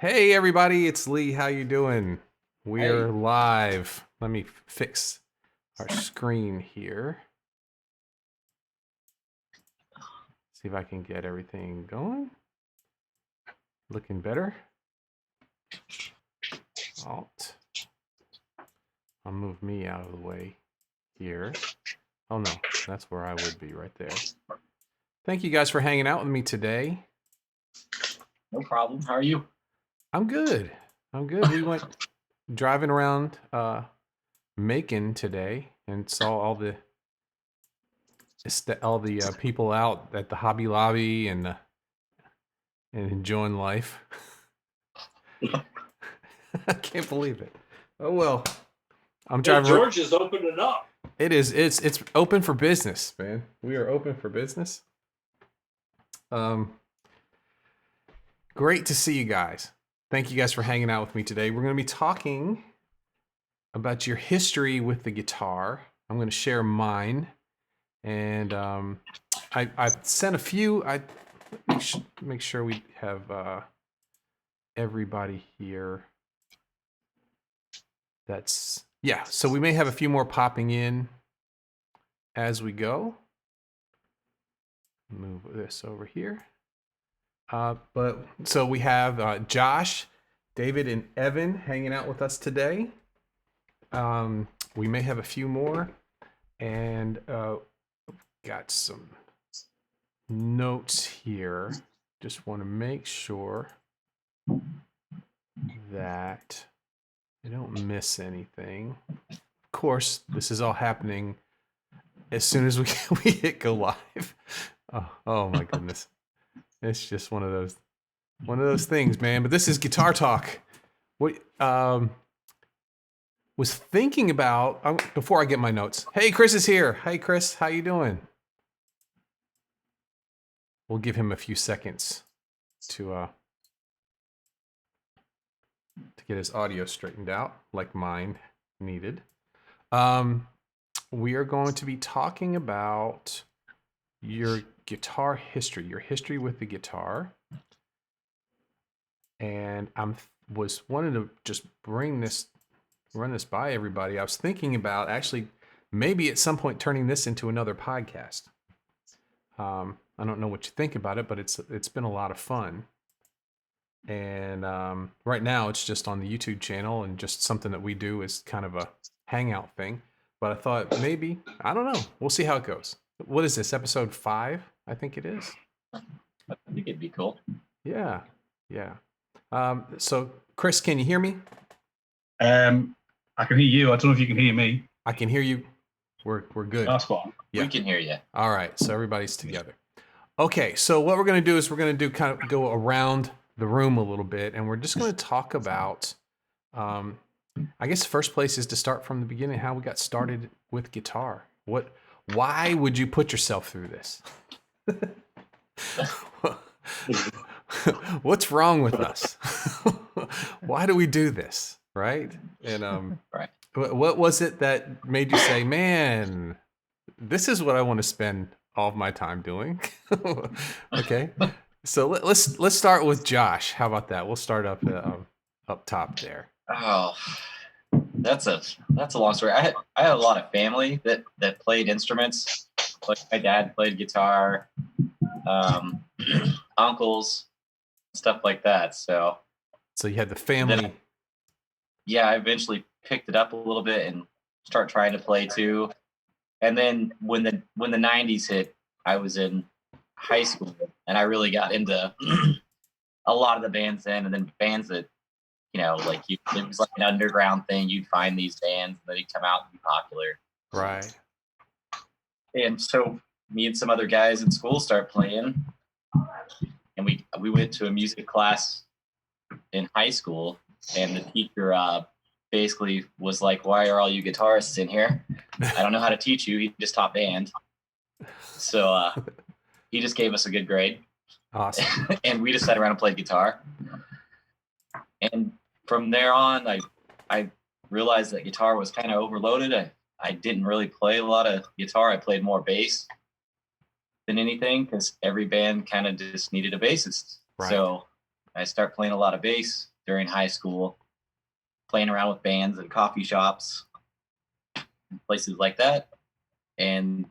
Hey everybody, it's Lee. How you doing? We're Hey, live. Let me fix our screen here. See if I can get everything going. Looking better. Alt. I'll move me out of the way here. Oh no, that's where I would be right there. Thank you guys for hanging out with me today. no problem. How are you? I'm good. I'm good. We went driving around Macon today and saw all the people out at the Hobby Lobby and enjoying life. I can't believe it. Oh well, I'm Hey, driving. George is opening up. It is. It's open for business, man. We are open for business. Um, Great to see you guys. Thank you guys for hanging out with me today. We're going to be talking about your history with the guitar. I'm going to share mine, and I sent a few. I make sure we have everybody here. That's yeah. So we may have a few more popping in as we go. Move this over here. But so we have Josh, David, and Evan hanging out with us today. We may have a few more, and got some notes here. Just want to make sure that I don't miss anything. Of course, this is all happening as soon as we hit go live. Oh my goodness. It's just one of those things, man. But this is Guitar Talk. What was thinking about before I get my notes. Hey, Chris is here. Hey, Chris, how you doing? We'll give him a few seconds to get his audio straightened out, like mine needed. We are going to be talking about your guitar history, your history with the guitar. And was wanting to just run this by everybody. I was thinking about actually maybe at some point turning this into another podcast. I don't know what you think about it, but it's been a lot of fun. And right now it's just on the YouTube channel and just something that we do is kind of a hangout thing. But I thought maybe, I don't know. We'll see how it goes. What is this, episode 5? I think it is. I think it'd be cool. Yeah. So Chris, can you hear me? I can hear you. I don't know if you can hear me. I can hear you. We're good. That's fine. Yeah. We can hear you. All right. So everybody's together. Okay. So what we're going to do is we're going to do kind of go around the room a little bit, and we're just going to talk about, I guess the first place is to start from the beginning, how we got started with guitar. Why would you put yourself through this? What's wrong with us? Why do we do this? Right. And, Right. what was it that made you say, man, this is what I want to spend all of my time doing? Okay. So let's start with Josh. How about that? We'll start up top there. Oh, that's a long story. I had a lot of family that played instruments. Like my dad played guitar, uncles, stuff like that. So you had the family. yeah, I eventually picked it up a little bit and start trying to play too. And then when the 90s hit, I was in high school and I really got into a lot of the bands then, and then bands that, like it was like an underground thing. You'd find these bands and they'd come out and be popular. Right. And so me and some other guys in school start playing, and we went to a music class in high school, and the teacher basically was like, "Why are all you guitarists in here? I don't know how to teach you." He just taught band, so he just gave us a good grade. Awesome. And we just sat around and played guitar. And from there on, I realized that guitar was kind of overloaded. I didn't really play a lot of guitar. I played more bass than anything because every band kind of just needed a bassist. Right. So I started playing a lot of bass. during high school, playing around with bands and coffee shops, places like that. And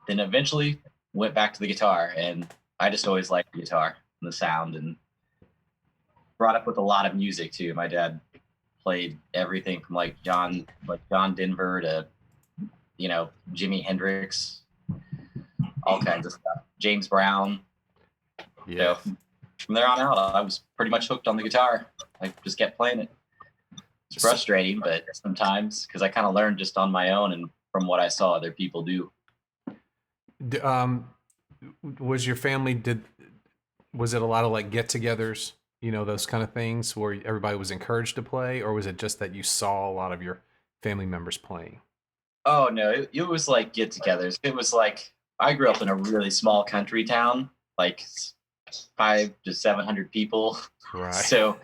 then eventually went back to the guitar. And I just always liked the guitar and the sound, and brought up with a lot of music too. My dad played everything from like John Denver to, Jimi Hendrix, all kinds of stuff. James Brown. Yeah. So from there on out, I was pretty much hooked on the guitar. I just kept playing it. It's frustrating, but sometimes, because I kind of learned just on my own and from what I saw other people do. Was your family, was it a lot of like get-togethers, those kind of things where everybody was encouraged to play, or was it just that you saw a lot of your family members playing? Oh no, it was like get-togethers. It was like, I grew up in a really small country town, like 500 to 700 people. Right. So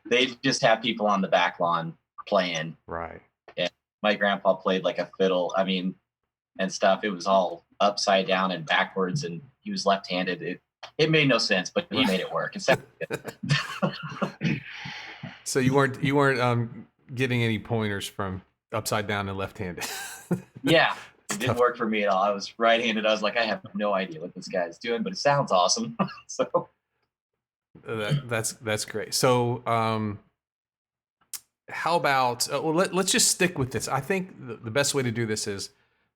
they just have people on the back lawn playing. Right. And my grandpa played like a fiddle, and stuff. It was all upside down and backwards, and he was left-handed. It made no sense, but he made it work. It sounded good. So you weren't getting any pointers from upside down and left-handed. Yeah, it didn't work for me at all. I was right-handed. I was like, I have no idea what this guy's doing, but it sounds awesome. So that's great. So how about let's just stick with this. I think the best way to do this is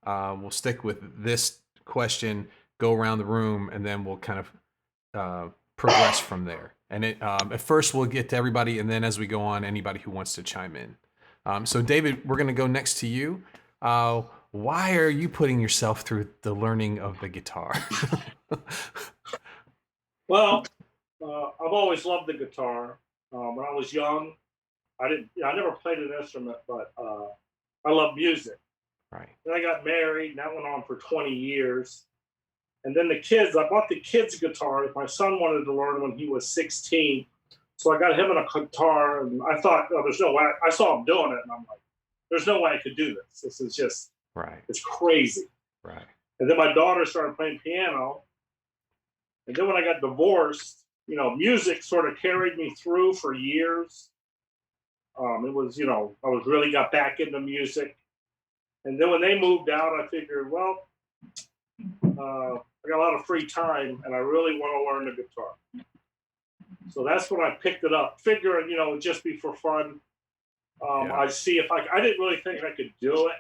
we'll stick with this question, go around the room, and then we'll kind of progress from there. And at first we'll get to everybody, and then as we go on, anybody who wants to chime in. So David, we're going to go next to you. Why are you putting yourself through the learning of the guitar? Well, I've always loved the guitar. When I was young, I never played an instrument, but I love music. Right. Then I got married, and that went on for 20 years. And then I bought the kids guitars. My son wanted to learn when he was 16. So I got him a guitar, and I thought, oh, there's no way. I saw him doing it, and I'm like, there's no way I could do this. This is just, right. It's crazy. Right. And then my daughter started playing piano. And then when I got divorced, music sort of carried me through for years. It was, I was really got back into music. And then when they moved out, I figured, well, I got a lot of free time, and I really want to learn the guitar. So that's when I picked it up, figuring, it'd just be for fun. I'd see if I didn't really think I could do it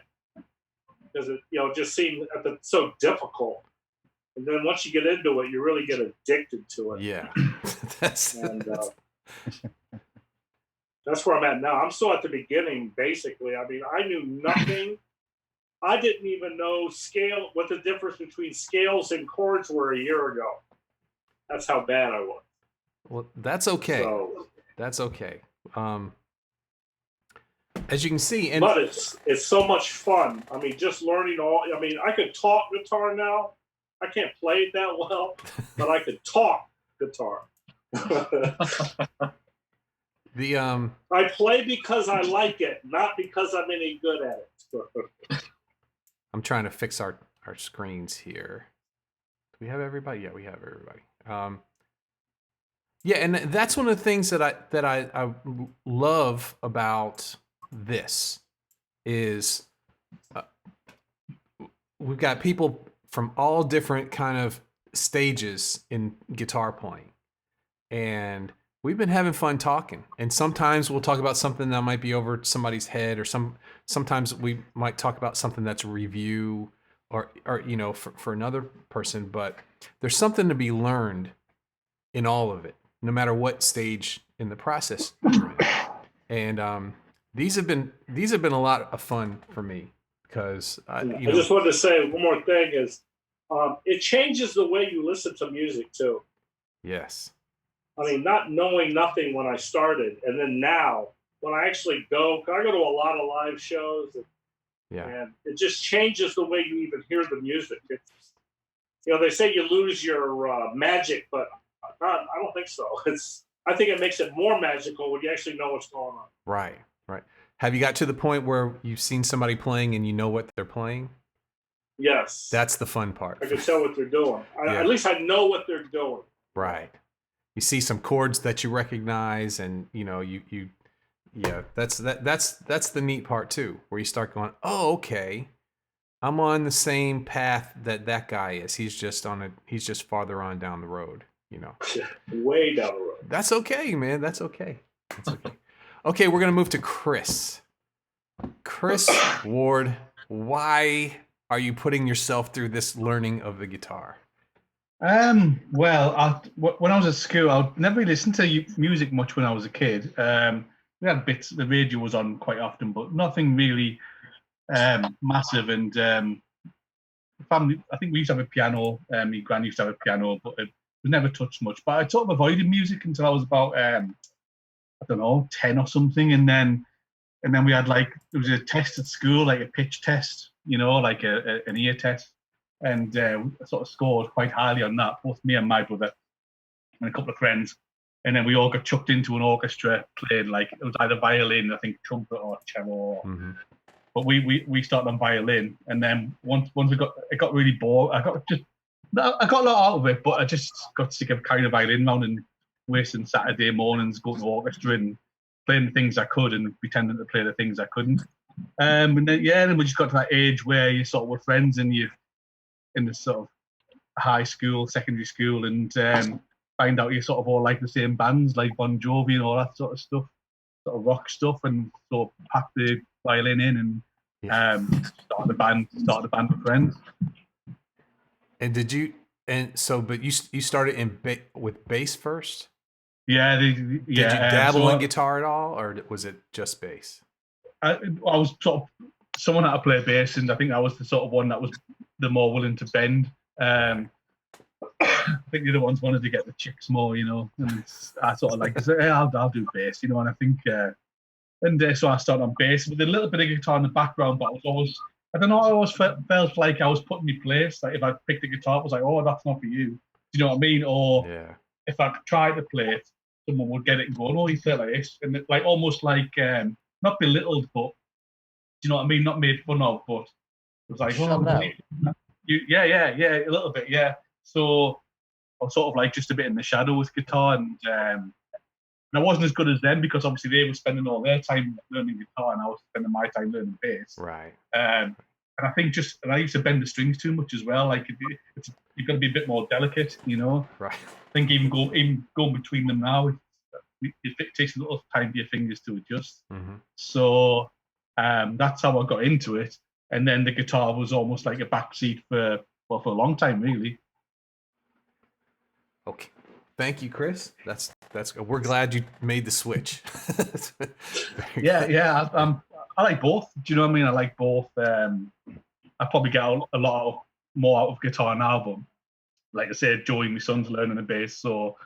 because it, just seemed so difficult. And then once you get into it, you really get addicted to it. Yeah. That's where I'm at now. I'm still at the beginning, basically. I knew nothing. I didn't even know what the difference between scales and chords were a year ago. That's how bad I was. Well, that's okay. That's okay. As you can see, but it's so much fun. Just learning I could talk guitar now. I can't play it that well, but I could talk guitar. I play because I like it, not because I'm any good at it. I'm trying to fix our screens here. Do we have everybody? Yeah, we have everybody. Yeah, and that's one of the things that I love about this is we've got people from all different kind of stages in guitar playing, and we've been having fun talking. And sometimes we'll talk about something that might be over somebody's head, or sometimes we might talk about something that's a review or for another person. But there's something to be learned in all of it, no matter what stage in the process you're in. And these have been a lot of fun for me because I just wanted to say one more thing is it changes the way you listen to music too. Yes. Not knowing nothing when I started, and then now when I actually I go to a lot of live shows, and it just changes the way you even hear the music. It's, they say you lose your magic, but I don't think so. I think it makes it more magical when you actually know what's going on. Right. Have you got to the point where you've seen somebody playing and you know what they're playing? Yes. That's the fun part. I can tell what they're doing. At least I know what they're doing. Right. you see some chords that you recognize, and yeah, that's the neat part too, where you start going, oh, okay, I'm on the same path that guy is. He's just farther on down the road, Way down the road. That's okay, man. That's okay. Okay, we're gonna move to Chris. Chris Ward, why are you putting yourself through this learning of the guitar? Well, when I was at school, I never really listened to music much when I was a kid. We had bits, the radio was on quite often, but nothing really massive. And family, I think we used to have a piano. My gran used to have a piano, but it was never touched much. But I sort of avoided music until I was about, I don't know, 10 or something. And then we had there was a test at school, like a pitch test, like an ear test. And I sort of scored quite highly on that, both me and my brother and a couple of friends. And then we all got chucked into an orchestra playing, it was either violin, I think trumpet or cello. Mm-hmm. But we started on violin, and then once it got really bored. I got a lot out of it, but I just got sick of carrying a violin around and wasting Saturday mornings going to orchestra and playing the things I could and pretending to play the things I couldn't. And then we just got to that age where you sort of were friends and you in the sort of high school, secondary school, and find out you sort of all like the same bands, like Bon Jovi and all that sort of stuff, sort of rock stuff, and sort of pack the violin in and start the band with friends. And but you started with bass first? Yeah, Did you dabble in guitar at all, or was it just bass? I was sort of someone had to play bass, and I think I was the sort of one that was the more willing to bend. I think the other ones wanted to get the chicks more, and I sort of I said, hey, I'll do bass, and I think, so I started on bass with a little bit of guitar in the background, but I was always, I don't know, I always felt like I was put in my place. Like if I picked the guitar, I was like, oh, that's not for you. Do you know what I mean? Or if I tried to play it, someone would get it and go, no, you play like this, and almost not belittled, but do you know what I mean? Not made fun of, but it was like, yeah, a little bit, yeah. So I was sort of just a bit in the shadow with guitar, and I wasn't as good as them because obviously they were spending all their time learning guitar, and I was spending my time learning bass. Right. And I think and I used to bend the strings too much as well. You've got to be a bit more delicate, Right. I think even going between them now, it takes a little time for your fingers to adjust. Mm-hmm. So that's how I got into it. And then the guitar was almost like a backseat for a long time, really. Okay. Thank you, Chris. That's we're glad you made the switch. Yeah. I like both. Do you know what I mean? I like both. I probably get a lot more out of guitar now, but like I said, Joey, my son's learning the bass, so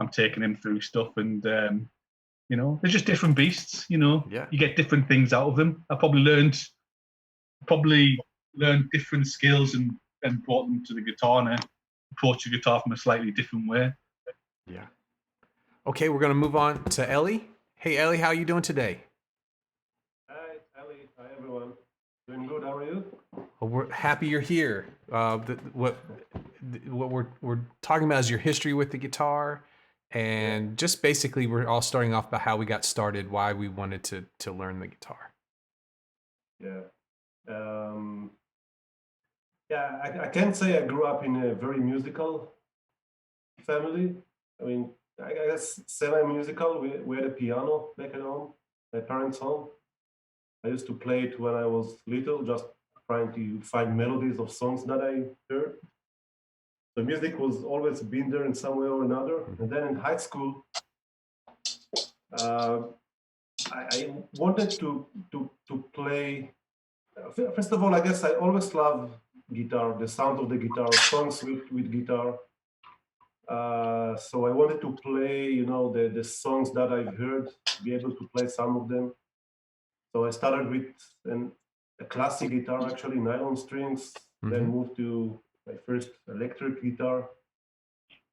I'm taking him through stuff, and they're just different beasts. Yeah. You get different things out of them. I probably learned different skills and brought them to the guitar and approach the guitar from a slightly different way. Yeah. Okay, we're gonna move on to Ellie. Hey, Ellie, how are you doing today? Hi, Ellie. Hi, everyone. Doing good. How are you? Well, we're happy you're here. What we're talking about is your history with the guitar, and just basically we're all starting off by how we got started, why we wanted to learn the guitar. Yeah. I can't say I grew up in a very musical family. I mean, I guess semi-musical. We had a piano back at home, my parents' home. I used to play it when I was little, just trying to find melodies of songs that I heard. So music was always been there in some way or another. And then in high school, I wanted to play. First of all, I guess I always loved guitar, the sound of the guitar, songs with guitar. So I wanted to play, the songs that I've heard, be able to play some of them. So I started with a classic guitar, actually, nylon strings, then moved to my first electric guitar,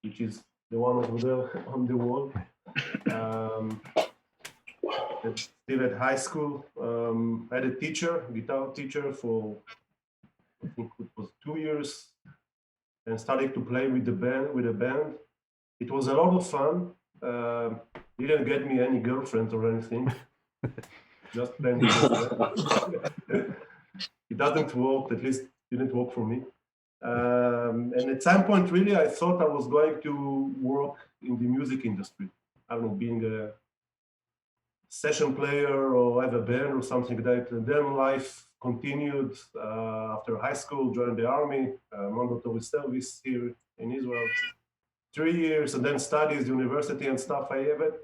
which is the one over there on the wall. Still at high school, I had a guitar teacher for, I think it was 2 years, and started to play with a band. It was a lot of fun. Didn't get me any girlfriends or anything. Just playing with it doesn't work, at least didn't work for me. And at some point, really, I thought I was going to work in the music industry. I don't know, being a session player or have a band or something like that. And then life continued after high school, joined the army, mandatory service here in Israel. 3 years, and then studies, university and stuff. I haven't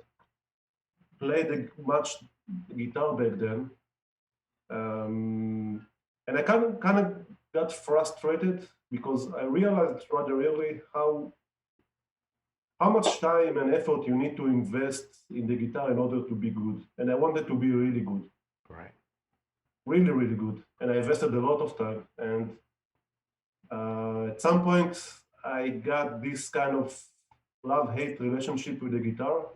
played much guitar back then. And I kind of got frustrated because I realized rather early how much time and effort you need to invest in the guitar in order to be good. And I wanted to be really good. Right. Really, really good. And I invested a lot of time. And at some point, I got this kind of love-hate relationship with the guitar.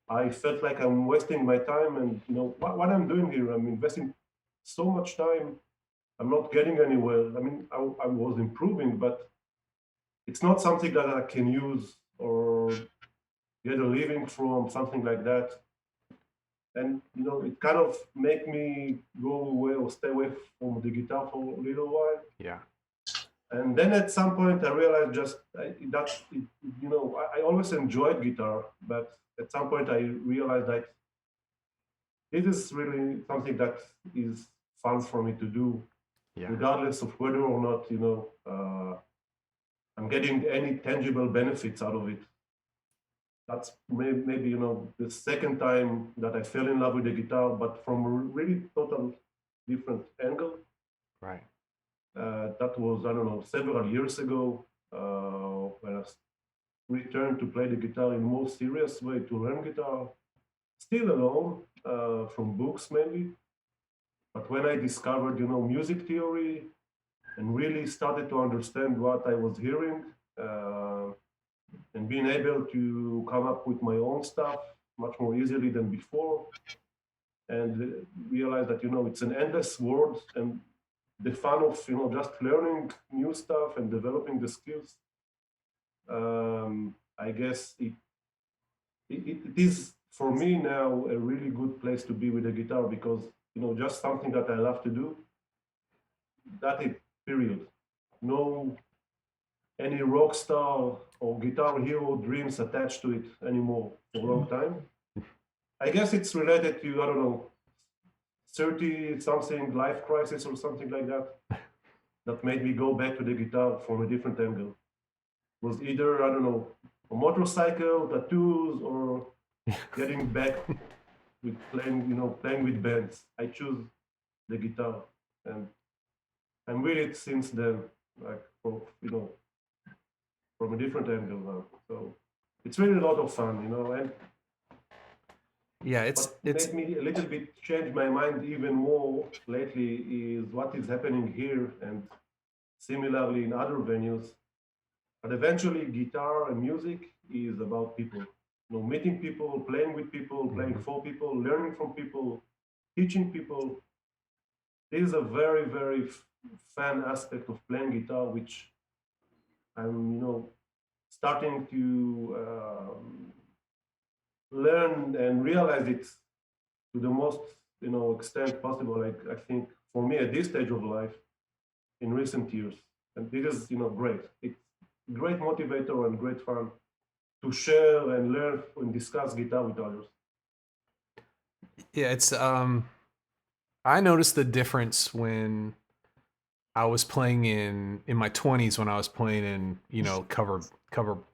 I felt like I'm wasting my time, and what I'm doing here. I'm investing so much time. I'm not getting anywhere. I mean, I was improving, but it's not something that I can use or get a living from, something like that. And it kind of make me go away or stay away from the guitar for a little while. Yeah. And then at some point I realized I always enjoyed guitar, but at some point I realized that it is really something that is fun for me to do, regardless of whether or not I'm getting any tangible benefits out of it. That's maybe the second time that I fell in love with the guitar, but from a really total different angle. Right. That was, I don't know, several years ago, when I returned to play the guitar in a more serious way, to learn guitar, still alone, from books mainly. But when I discovered, music theory and really started to understand what I was hearing, and being able to come up with my own stuff much more easily than before, and realize that, it's an endless world, and the fun of just learning new stuff and developing the skills. I guess it is for me now a really good place to be with the guitar, because just something that I love to do. That is, period. No any rock star or guitar hero dreams attached to it anymore for a long time. I guess it's related to, I don't know, 30 something life crisis or something like that, that made me go back to the guitar from a different angle. It was either, I don't know, a motorcycle, tattoos, or getting back with playing with bands. I choose the guitar, and I'm with it since then, like, from a different angle now. So it's really a lot of fun, and yeah, it's made me a little bit change my mind even more lately is what is happening here and similarly in other venues. But eventually, guitar and music is about people. Meeting people, playing with people, playing for people, learning from people, teaching people. This is a very, very fun aspect of playing guitar, which I'm, starting to learn and realize it to the most, extent possible. Like, I think for me at this stage of life, in recent years, and this is, great. It's great motivator and great fun to share and learn and discuss guitar with others. Yeah, it's I noticed the difference when I was playing in my 20s, when I was playing in, cover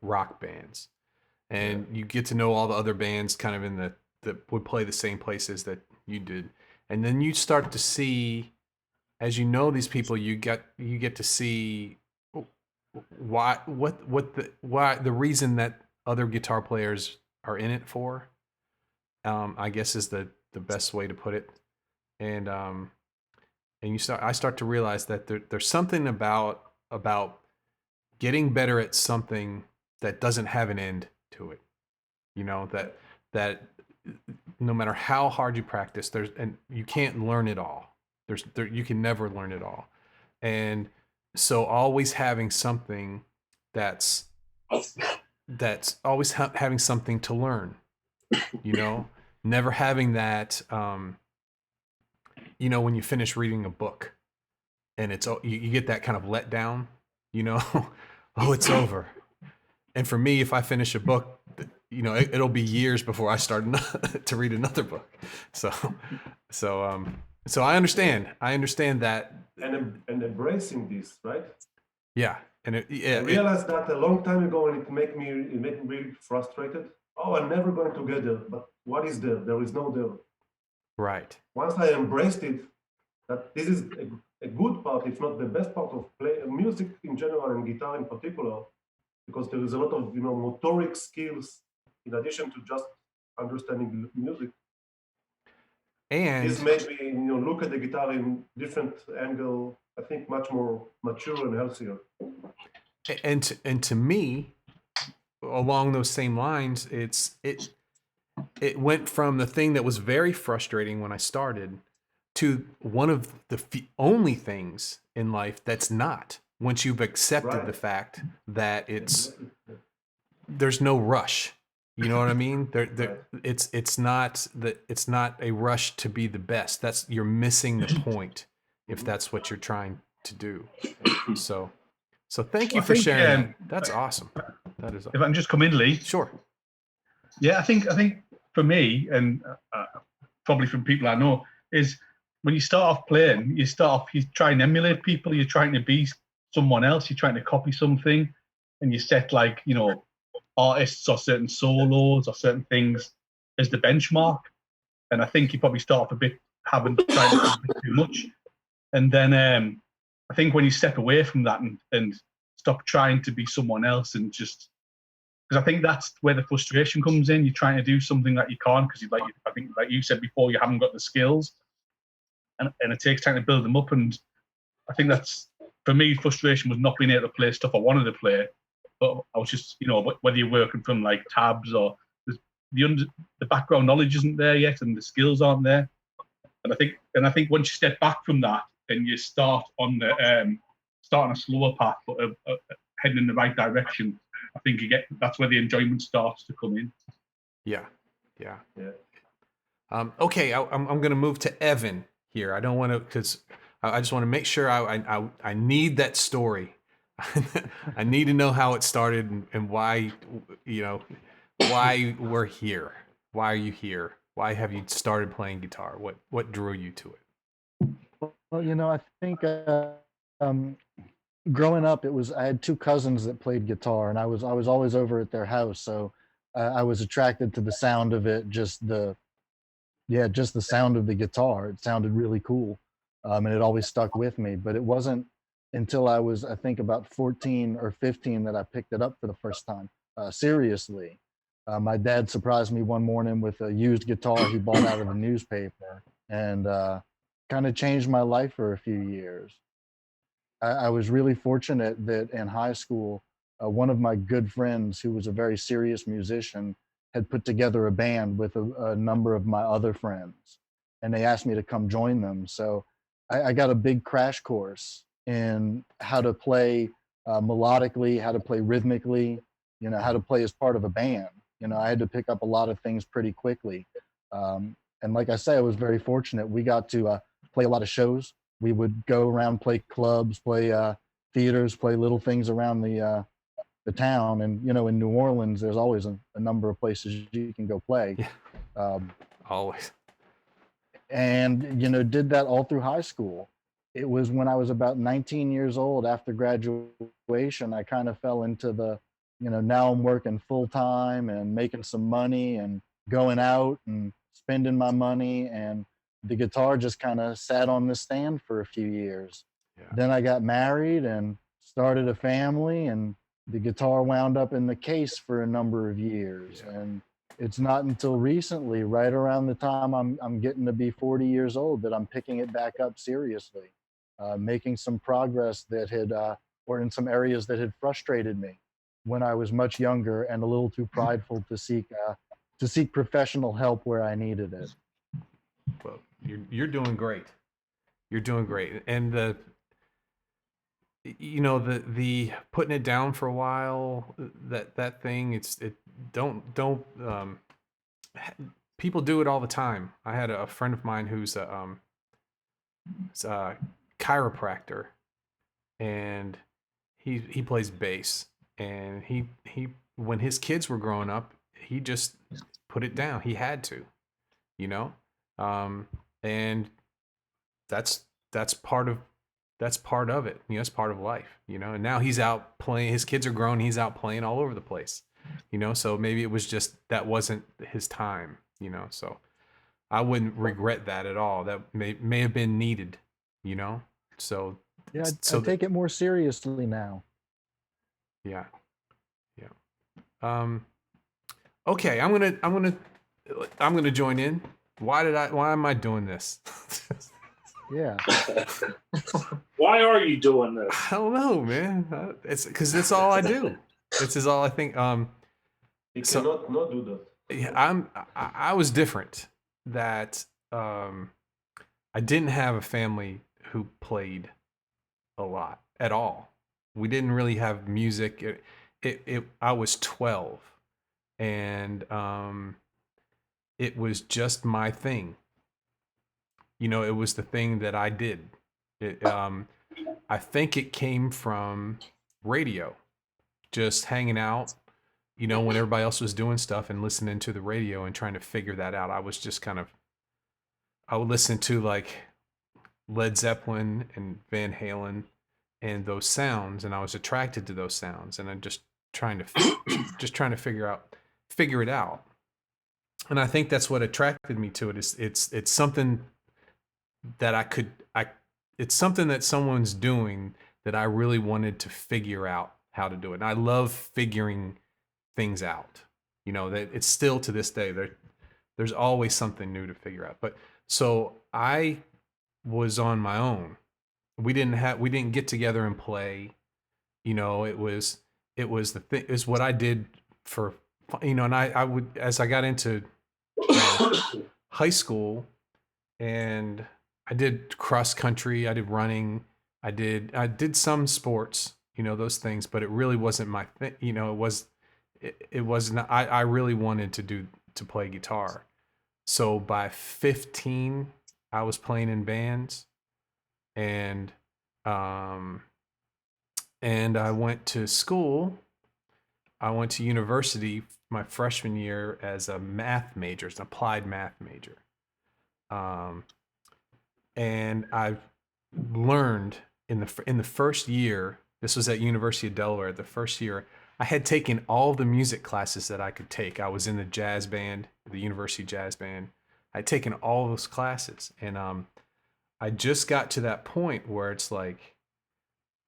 rock bands. And you get to know all the other bands kind of that would play the same places that you did. And then you start to see, as you know these people, you get to see why the reason that other guitar players are in it for, I guess is the best way to put it. And I start to realize that there's something about getting better at something that doesn't have an end to it. That no matter how hard you practice, and you can't learn it all. You can never learn it all. And so always having something that's that's always having something to learn, you know, never having that, you know, when you finish reading a book and you get that kind of letdown, you know, oh, it's over. And for me, if I finish a book, you know, it'll be years before I start to read another book. So, so I understand that. And embracing this, right? Yeah. And I realized that a long time ago, and it made me really frustrated. Oh, I'm never going to get there. But what is there? There is no there. Right. Once I embraced it, that this is a good part, if not the best part of music in general and guitar in particular, because there is a lot of motoric skills in addition to just understanding music. And this made me look at the guitar in different angle. I think much more mature and healthier. And to me, along those same lines, it went from the thing that was very frustrating when I started to one of the only things in life that's not, once you've accepted the fact that there's no rush. You know what I mean? It's not a rush to be the best. You're missing the point if that's what you're trying to do. So thank you for sharing that. That's awesome. That is awesome. If I can just come in, Lee. Sure. Yeah, I think for me, and probably from people I know, is when you start off playing, you try and emulate people. You're trying to be someone else. You're trying to copy something, and you set artists or certain solos or certain things as the benchmark. And I think you probably start off a bit trying to do a bit too much, and then I think when you step away from that and stop trying to be someone else and just, because I think that's where the frustration comes in. You're trying to do something that you can't because I think like you said before, you haven't got the skills, and it takes time to build them up. And I think that's, for me, frustration was not being able to play stuff I wanted to play, but I was just, whether you're working from like tabs or the background knowledge isn't there yet and the skills aren't there. And I think once you step back from that and you start on a slower path but heading in the right direction, I think that's where the enjoyment starts to come in. Yeah. Okay, I'm going to move to Evan here. I don't want to, because I just want to make sure I need that story. I need to know how it started and why, why we're here. Why are you here? Why have you started playing guitar? What drew you to it? Well, I think growing up, I had two cousins that played guitar, and I was always over at their house, so I was attracted to the sound of it, just the sound of the guitar. It sounded really cool, and it always stuck with me. But it wasn't until I was, I think, about 14 or 15 that I picked it up for the first time, seriously. My dad surprised me one morning with a used guitar he bought out of the newspaper, and kind of changed my life for a few years. I was really fortunate that in high school, one of my good friends, who was a very serious musician, had put together a band with a number of my other friends, and they asked me to come join them. So I got a big crash course in how to play melodically, how to play rhythmically, how to play as part of a band. I had to pick up a lot of things pretty quickly. And like I say, I was very fortunate. We got to play a lot of shows. We would go around, play clubs, play theaters, play little things around the town. And, in New Orleans, there's always a number of places you can go play. Yeah. Always. And, did that all through high school. It was when I was about 19 years old, after graduation, I kind of fell into the, now I'm working full time and making some money and going out and spending my money, and the guitar just kind of sat on the stand for a few years. Yeah. Then I got married and started a family, and the guitar wound up in the case for a number of years. Yeah. And it's not until recently, right around the time I'm getting to be 40 years old, that I'm picking it back up seriously, making some progress that had, or in some areas that had frustrated me when I was much younger and a little too prideful to seek professional help where I needed it. Well, you're doing great. You're doing great. And you know, the putting it down for a while, that thing, don't people do it all the time. I had a friend of mine who's a chiropractor, and he plays bass, and he when his kids were growing up, he just put it down. He had to, you know, and that's part of it. You know, it's part of life. You know, and now he's out playing. His kids are grown. He's out playing all over the place. You know, so maybe it was just that wasn't his time. You know, so I wouldn't regret that at all. That may have been needed. You know, so Yeah, so I take it more seriously now. yeah, yeah. Okay, I'm gonna join in. Why am I doing this? Yeah. Why are you doing this? I don't know, man. It's because it's all I do. This is all I think. You So- cannot not do that. Yeah, I was different. That I didn't have a family who played a lot at all. We didn't really have music. I was 12, and it was just my thing. You know, it was the thing that I did. I think it came from radio, just hanging out, you know, when everybody else was doing stuff and listening to the radio and trying to figure that out. I was just I would listen to like Led Zeppelin and Van Halen and those sounds, and I was attracted to those sounds, and I'm just trying to figure it out. And I think that's what attracted me to it. It's something that it's something that someone's doing that I really wanted to figure out how to do it. And I love figuring things out. You know, that it's still to this day there's always something new to figure out. But so I was on my own. We didn't get together and play. You know, it was what I did for, you know, and I would, as I got into high school, and I did cross country, I did running, I did some sports, you know, those things, but it really wasn't my thing. You know, it was not, I really wanted to play guitar. So by 15, I was playing in bands, and I went to school. I went to university my freshman year as a math major, as an applied math major. And I learned in the first year, this was at University of Delaware, the first year, I had taken all the music classes that I could take. I was in the jazz band, the university jazz band. I'd taken all those classes, and I just got to that point where it's like,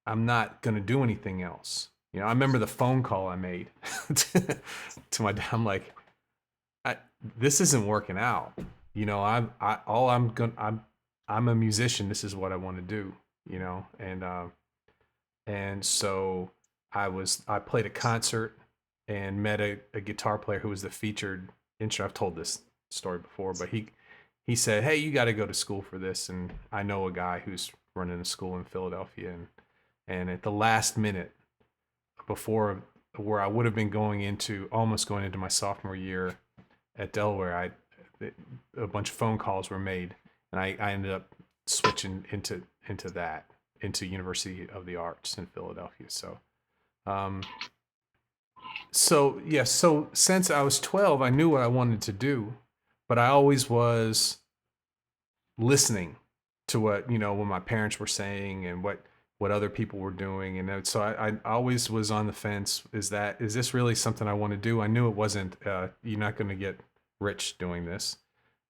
I'm not going to do anything else. You know, I remember the phone call I made to my dad. I'm like, this isn't working out. You know, I'm a musician. This is what I want to do, you know? And so I played a concert and met a guitar player who was the featured instrument. I've told this story before, but he said, "Hey, you got to go to school for this." And I know a guy who's running a school in Philadelphia, and at the last minute, before where I would have been almost going into my sophomore year at Delaware, a bunch of phone calls were made, and I ended up switching into University of the Arts in Philadelphia. So since I was 12, I knew what I wanted to do, but I always was listening to what my parents were saying and what other people were doing. And so I always was on the fence. Is this really something I want to do? I knew it wasn't. You're not going to get rich doing this.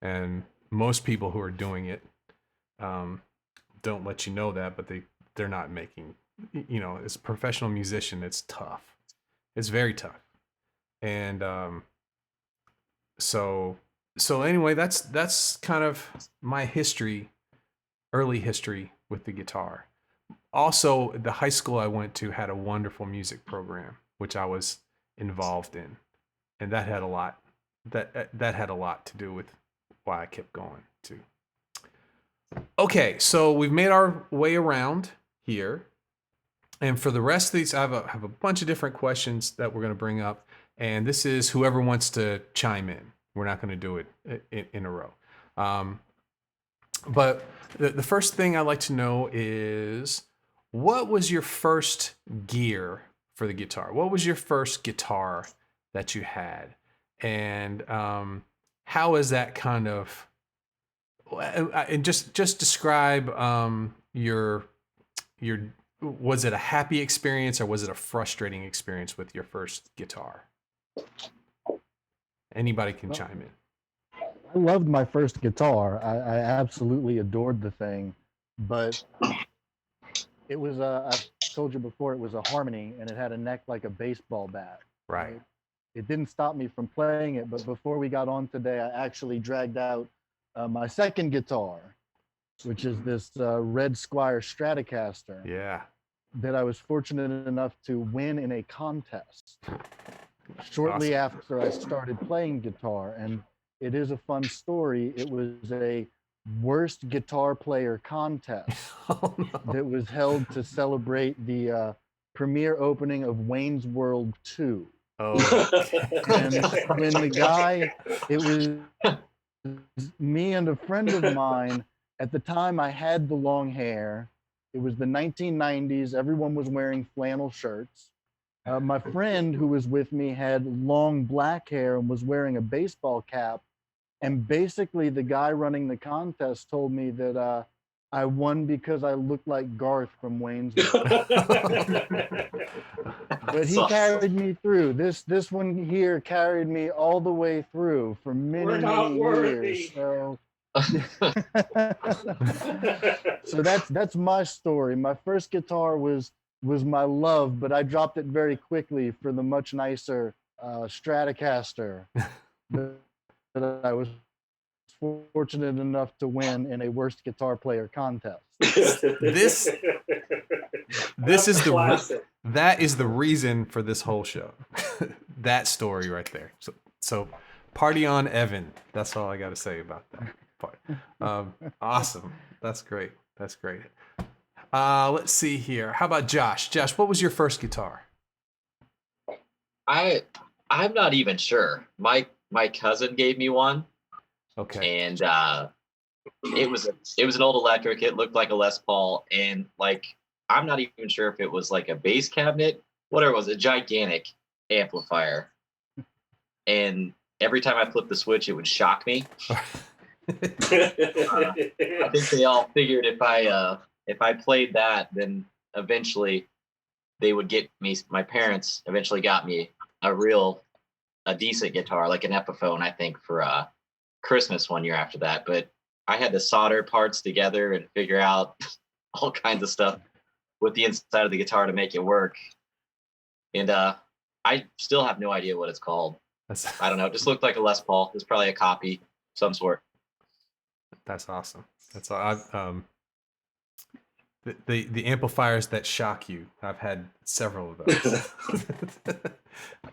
And most people who are doing it don't let you know that, but they're not making, as a professional musician, it's tough. It's very tough. And so anyway, that's kind of my early history with the guitar. Also, the high school I went to had a wonderful music program, which I was involved in, and that had a lot to do with why I kept going too. Okay, so we've made our way around here. And for the rest of these, I have a bunch of different questions that we're going to bring up. And this is whoever wants to chime in. We're not going to do it in a row. But the first thing I'd like to know is, what was your first gear for the guitar? What was your first guitar that you had? And how is that kind of, and just describe your, was it a happy experience or was it a frustrating experience with your first guitar? Anybody can chime in. I loved my first guitar. I absolutely adored the thing, but it was I told you before, it was a Harmony, and it had a neck like a baseball bat. Right. It didn't stop me from playing it, but before we got on today, I actually dragged out my second guitar, which is this Red Squire Stratocaster. Yeah. That I was fortunate enough to win in a contest shortly after I started playing guitar. And it is a fun story. It was a worst guitar player contest that was held to celebrate the premiere opening of Wayne's World 2. Oh. And when the guy, it was me and a friend of mine. At the time, I had the long hair. It was the 1990s. Everyone was wearing flannel shirts. My friend who was with me had long black hair and was wearing a baseball cap. And basically, the guy running the contest told me that I won because I looked like Garth from Wayne's World. But he carried me through. This one here carried me all the way through for many, many years. So. So that's my story. My first guitar was my love, but I dropped it very quickly for the much nicer Stratocaster that I was fortunate enough to win in a worst guitar player contest. This is that is the reason for this whole show. That story right there. So party on, Evan. That's all I got to say about that part. Awesome. That's great. That's great. Let's see here. How about Josh? Josh, what was your first guitar? I'm not even sure. My cousin gave me one. Okay. And it was an old electric. It looked like a Les Paul, and like I'm not even sure if it was like a bass cabinet, whatever it was, a gigantic amplifier. And every time I flipped the switch, it would shock me. I think they all figured if I played that, then eventually they would get me. My parents eventually got me a decent guitar, like an Epiphone, I think, for Christmas one year after that. But I had to solder parts together and figure out all kinds of stuff with the inside of the guitar to make it work. And I still have no idea what it's called. I don't know. It just looked like a Les Paul. It's probably a copy of some sort. That's awesome. That's the amplifiers that shock you. I've had several of those.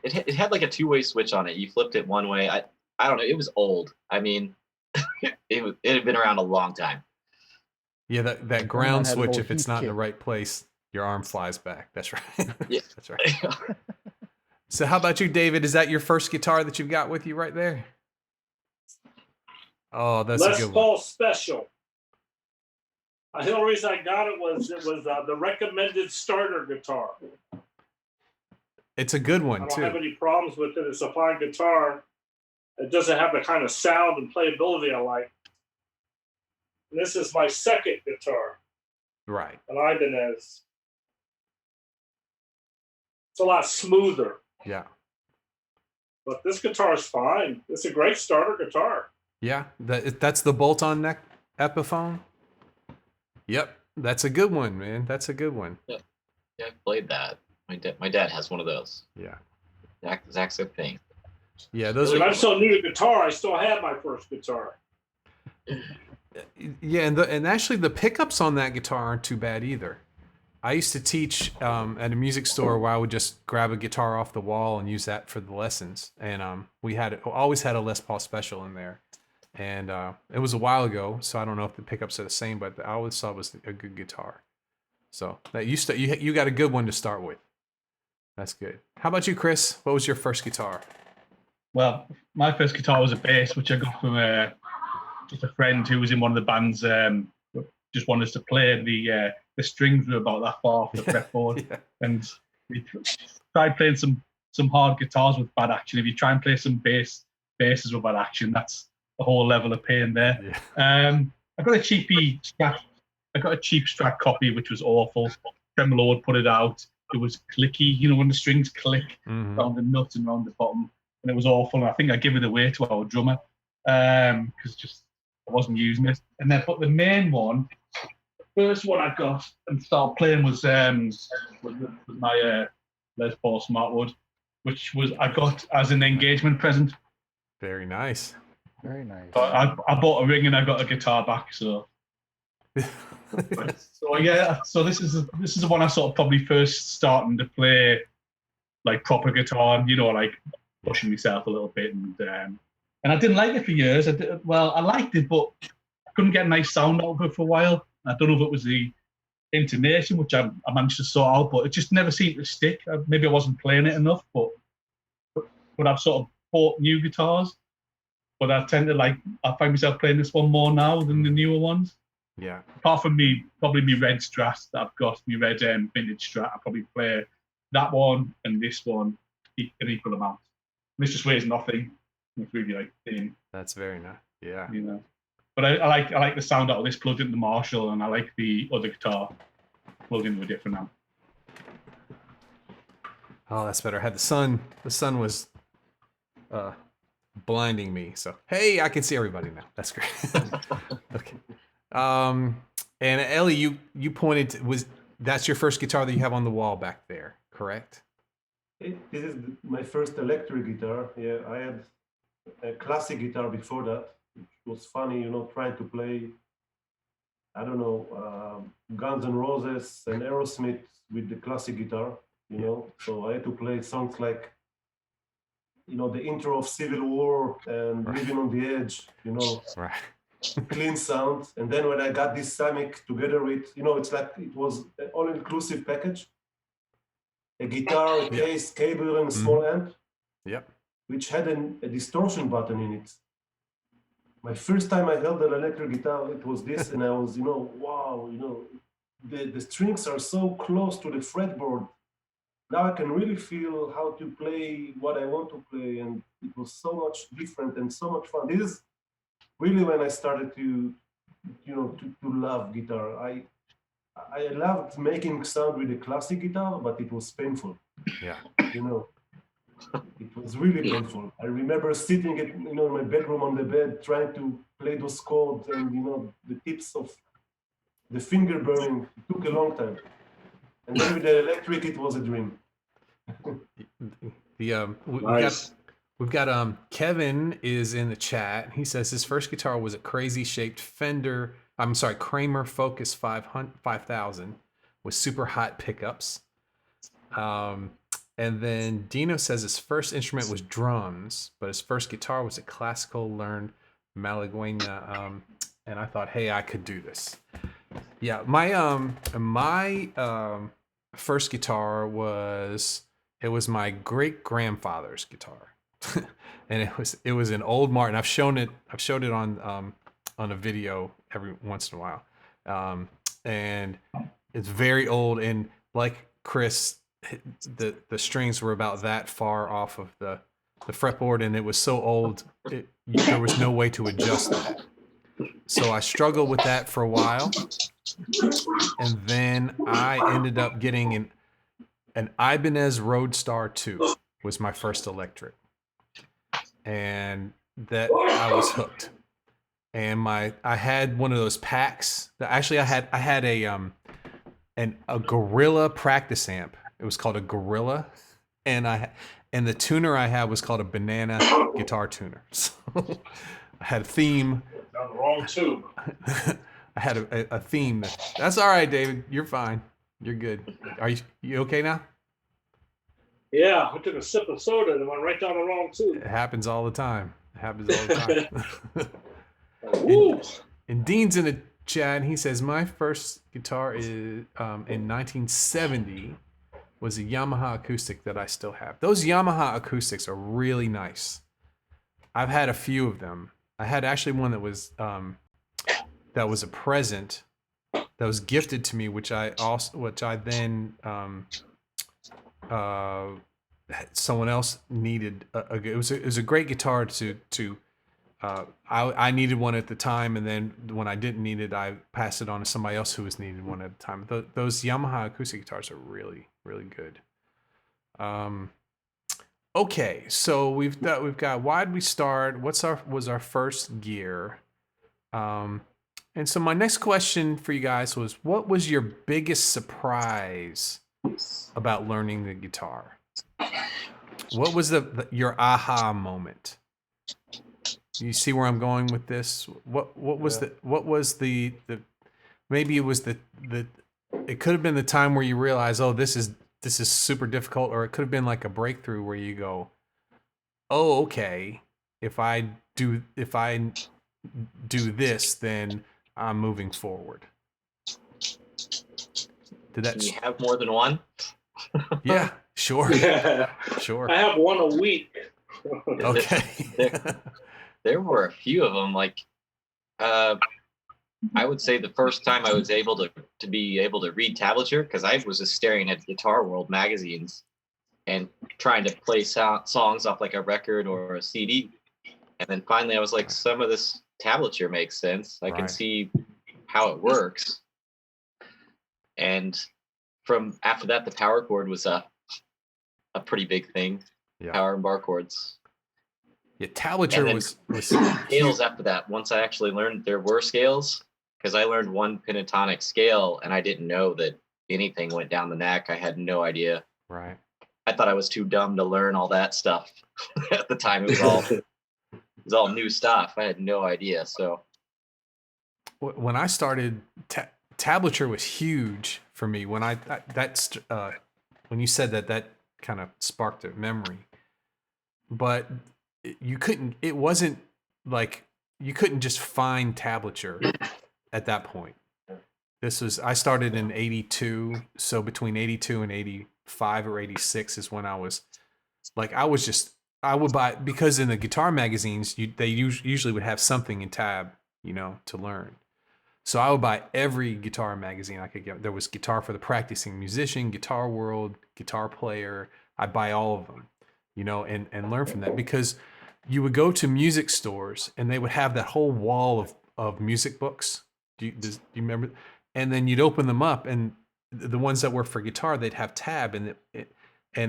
It had like a two-way switch on it. You flipped it one way. I don't know. It was old. I mean, it had been around a long time. Yeah, that ground switch, if it's not in the right place, your arm flies back. That's right. Yeah. That's right. So how about you, David? Is that your first guitar that you've got with you right there? Oh, that's a good one. Les Paul Special. The only reason I got it was the recommended starter guitar. It's a good one, too. I don't have any problems with it. It's a fine guitar. It doesn't have the kind of sound and playability I like. And this is my second guitar. Right. An Ibanez. It's a lot smoother. Yeah. But this guitar is fine. It's a great starter guitar. Yeah, that's the bolt-on neck Epiphone. Yep, that's a good one, man. That's a good one. Yeah, I played that. My dad has one of those. Yeah. Exact same thing. Yeah, those. I'm so new to guitar. I still have my first guitar. Yeah, and actually the pickups on that guitar aren't too bad either. I used to teach at a music store where I would just grab a guitar off the wall and use that for the lessons. And we always had a Les Paul Special in there. And it was a while ago, so I don't know if the pickups are the same, but I always thought it was a good guitar. So that you got a good one to start with. That's good. How about you, Chris? What was your first guitar? Well, my first guitar was a bass, which I got from just a friend who was in one of the bands. Just wanted us to play. The strings were about that far off the fretboard, and we tried playing some hard guitars with bad action. If you try and play some basses with bad action, that's a whole level of pain there. Yeah. I got a cheap Strat copy, which was awful. Tremolo would put it out. It was clicky, when the strings click around the nut and around the bottom, and it was awful. And I think I gave it away to our drummer because just I wasn't using it. And then, but the main one, the first one I got and started playing was my Les Paul Smartwood, which was I got as an engagement present. Very nice. Very nice. I bought a ring and I got a guitar back. So so this is the one I sort of probably first starting to play like proper guitar, and like pushing myself a little bit, and I didn't like it for years. I liked it, but I couldn't get a nice sound out of it for a while. I don't know if it was the intonation, which I managed to sort out, but it just never seemed to stick. Maybe I wasn't playing it enough, but I've sort of bought new guitars, but I find myself playing this one more now than the newer ones. Yeah. Apart from probably my red Strat that I've got, my red vintage Strat, I probably play that one and this one an equal amount. And this just weighs nothing. It's really thin. That's very nice. Yeah. But I like the sound out of this plugged into the Marshall, and I like the other guitar plugged into a different amp. Oh, that's better. I had the sun. The sun was blinding me. So hey, I can see everybody now. That's great. Okay. And Ellie, you pointed to, that's your first guitar that you have on the wall back there, correct? This is my first electric guitar. Yeah, I had a classic guitar before that, which was funny, trying to play, I don't know, Guns N' Roses and Aerosmith with the classic guitar, So I had to play songs like, the intro of Civil War and Living on the Edge, Right. Clean sound. And then when I got this Samick together with, it's like it was an all-inclusive package. A guitar, a case, cable, and a small amp. Yep. Which had a distortion button in it. My first time I held an electric guitar, it was this, and I was, wow, the strings are so close to the fretboard. Now I can really feel how to play what I want to play, and it was so much different and so much fun. This is really when I started to love guitar. I loved making sound with a classic guitar, but it was painful. Yeah. It was really painful. I remember sitting in my bedroom on the bed trying to play those chords, and the tips of the finger burning. It took a long time. And then with the electric, it was a dream. We've got Kevin is in the chat. He says his first guitar was a crazy shaped Kramer Focus 5000 with super hot pickups. And then Dino says his first instrument was drums, but his first guitar was a classical learned Malaguena. And I thought, hey, I could do this. Yeah, my first guitar was my great grandfather's guitar, and it was an old Martin. I've showed it on a video every once in a while, and it's very old. And like Chris, the strings were about that far off of the fretboard, and it was so old there was no way to adjust that. So I struggled with that for a while, and then I ended up getting an Ibanez Roadstar 2 was my first electric, and that I was hooked. And I had one of those packs. Actually, I had a Gorilla practice amp. It was called a Gorilla, and the tuner I had was called a Banana guitar tuner. So I had a theme. Down the wrong tube. I had a theme. That's all right, David. You're fine. You're good. Are you okay now? Yeah, I took a sip of soda and went right down the wrong tube. It happens all the time. And Dean's in the Chad. He says my first guitar is in 1970 was a Yamaha acoustic that I still have. Those Yamaha acoustics are really nice. I've had a few of them. I had actually one that was a present that was gifted to me, which I then someone else needed. It was a great guitar to. I needed one at the time, and then when I didn't need it, I passed it on to somebody else who was needed one at the time. Those Yamaha acoustic guitars are really, really good. Okay, so we've got why'd we start? Was our first gear? And so my next question for you guys was, what was your biggest surprise about learning the guitar? What was your aha moment? You see where I'm going with this? What was the maybe it was it could have been the time where you realize, oh, this is super difficult, or it could have been like a breakthrough where you go, oh, okay, if I do this, then I'm moving forward. Can you have more than one? Yeah, sure. Yeah. Sure. I have one a week. Okay. There were a few of them. Like, I would say the first time I was able to be able to read tablature, because I was just staring at Guitar World magazines and trying to play songs off like a record or a CD. And then finally I was like, some of this tablature makes sense. I can see how it works. And from after that, the power chord was a pretty big thing. Yeah. Power and bar chords. Yeah, tablature was scales after that. Once I actually learned there were scales, because I learned one pentatonic scale and I didn't know that anything went down the neck. I had no idea. Right. I thought I was too dumb to learn all that stuff at the time. It was all new stuff. I had no idea. So when I started, tablature was huge for me. When when you said that kind of sparked a memory. But it wasn't like you couldn't just find tablature at that point. I started in 82. So between 82 and 85 or 86 is when I would buy, because in the guitar magazines, they usually would have something in tab, to learn. So I would buy every guitar magazine I could get. There was Guitar for the Practicing Musician, Guitar World, Guitar Player. I'd buy all of them, and learn from that, because you would go to music stores and they would have that whole wall of music books. Do you remember? And then you'd open them up, and the ones that were for guitar, they'd have tab, and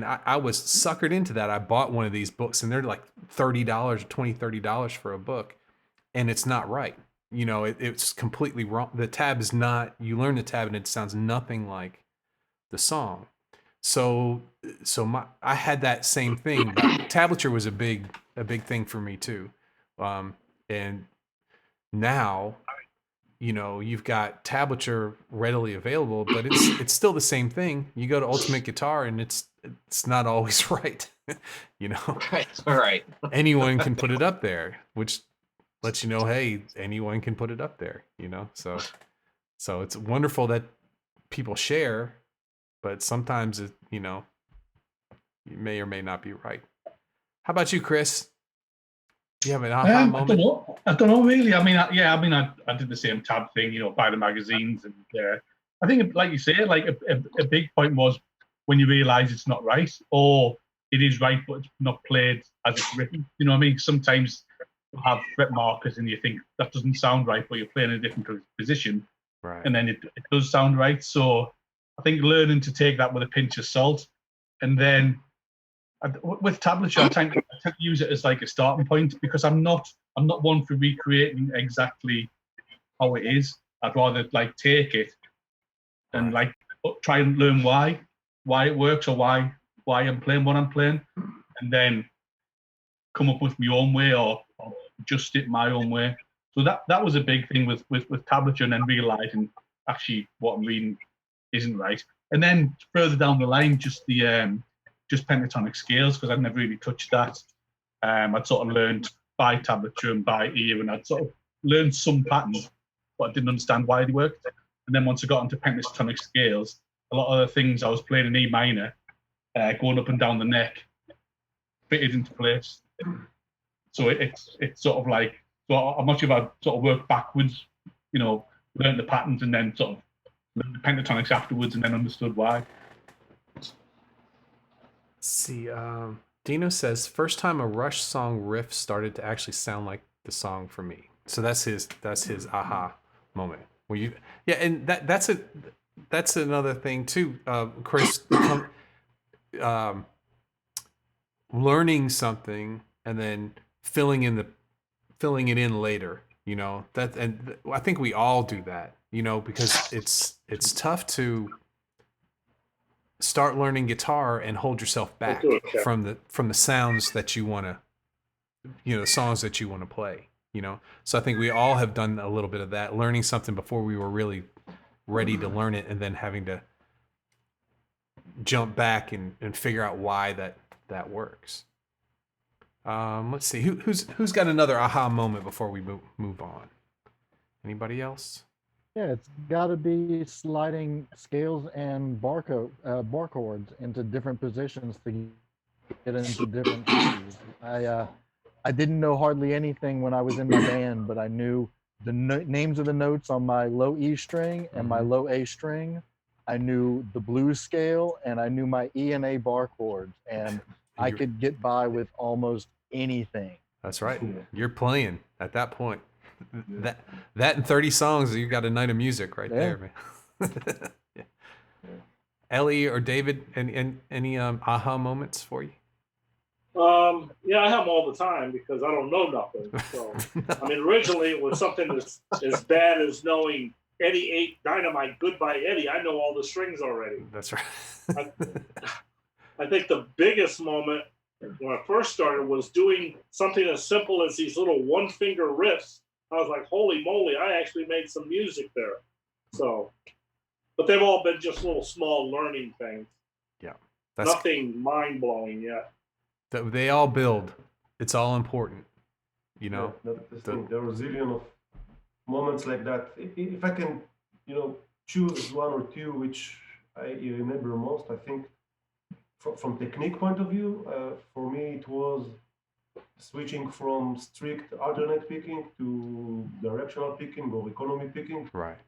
I was suckered into that. I bought one of these books, and they're like $30, $30 for a book, and it's not right. It's completely wrong. The tab is not. You learn the tab, and it sounds nothing like the song. So I had that same thing. But tablature was a big thing for me too. And now, you've got tablature readily available, but it's still the same thing. You go to Ultimate Guitar and it's not always right. Right. Anyone can put it up there, which lets you know, hey, anyone can put it up there, So it's wonderful that people share, but sometimes you may or may not be right. How about you, Chris? Do you have an aha moment? I don't know really. I did the same tab thing, buy the magazines, and I think, like you say, like a big point was when you realise it's not right, or it is right but it's not played as it's written. You know what I mean? Sometimes you have fret markers and you think that doesn't sound right, but you're playing in a different position, right? And then it does sound right. So I think learning to take that with a pinch of salt, and then with tablature, I tend to use it as like a starting point, because I'm not one for recreating exactly how it is. I'd rather like take it and like try and learn why it works, or why I'm playing what I'm playing, and then come up with my own way, or adjust it my own way. So that was a big thing with tablature, and then realizing actually what I'm reading isn't right. And then further down the line, just pentatonic scales, because I'd never really touched that. I'd sort of learned by tablature and by ear, and I'd sort of learned some patterns, but I didn't understand why they worked. And then once I got into pentatonic scales, a lot of the things I was playing in E minor, going up and down the neck, fitted into place. So it's sort of like, so I'm not sure if I sort of worked backwards, learned the patterns and then sort of learned the pentatonics afterwards and then understood why. Let's see, Dino says, first time a Rush song riff started to actually sound like the song for me. So that's his aha moment. And that's another thing too, Chris. Learning something and then filling it in later, and I think we all do that, because it's tough to start learning guitar and hold yourself back from the sounds that you want to, the songs that you want to play, so I think we all have done a little bit of that, learning something before we were really ready to learn it and then having to jump back and figure out why that works. Let's see, who's got another aha moment before we move on? Anybody else? Yeah, it's got to be sliding scales and bar chords into different positions to get into different keys. I didn't know hardly anything when I was in my band, but I knew the names of the notes on my low E string and my low A string. I knew the blues scale and I knew my E and A bar chords, and I could get by with almost anything. That's right. You're playing at that point. That in 30 songs, you got a night of music right there, man. Yeah. Ellie or David, any aha moments for you? Yeah, I have them all the time because I don't know nothing. So, I mean, originally it was something as bad as knowing Eddie ate dynamite, goodbye Eddie. I know all the strings already. That's right. I think the biggest moment when I first started was doing something as simple as these little one-finger riffs. I was like, holy moly, I actually made some music there. So, but they've all been just little small learning things. Yeah. Nothing mind-blowing yet. They all build. It's all important, Yeah, that's the thing. There are a zillion of moments like that. If I can, choose one or two which I remember most, I think from technique point of view, for me it was switching from strict alternate picking to directional picking or economy picking. Right.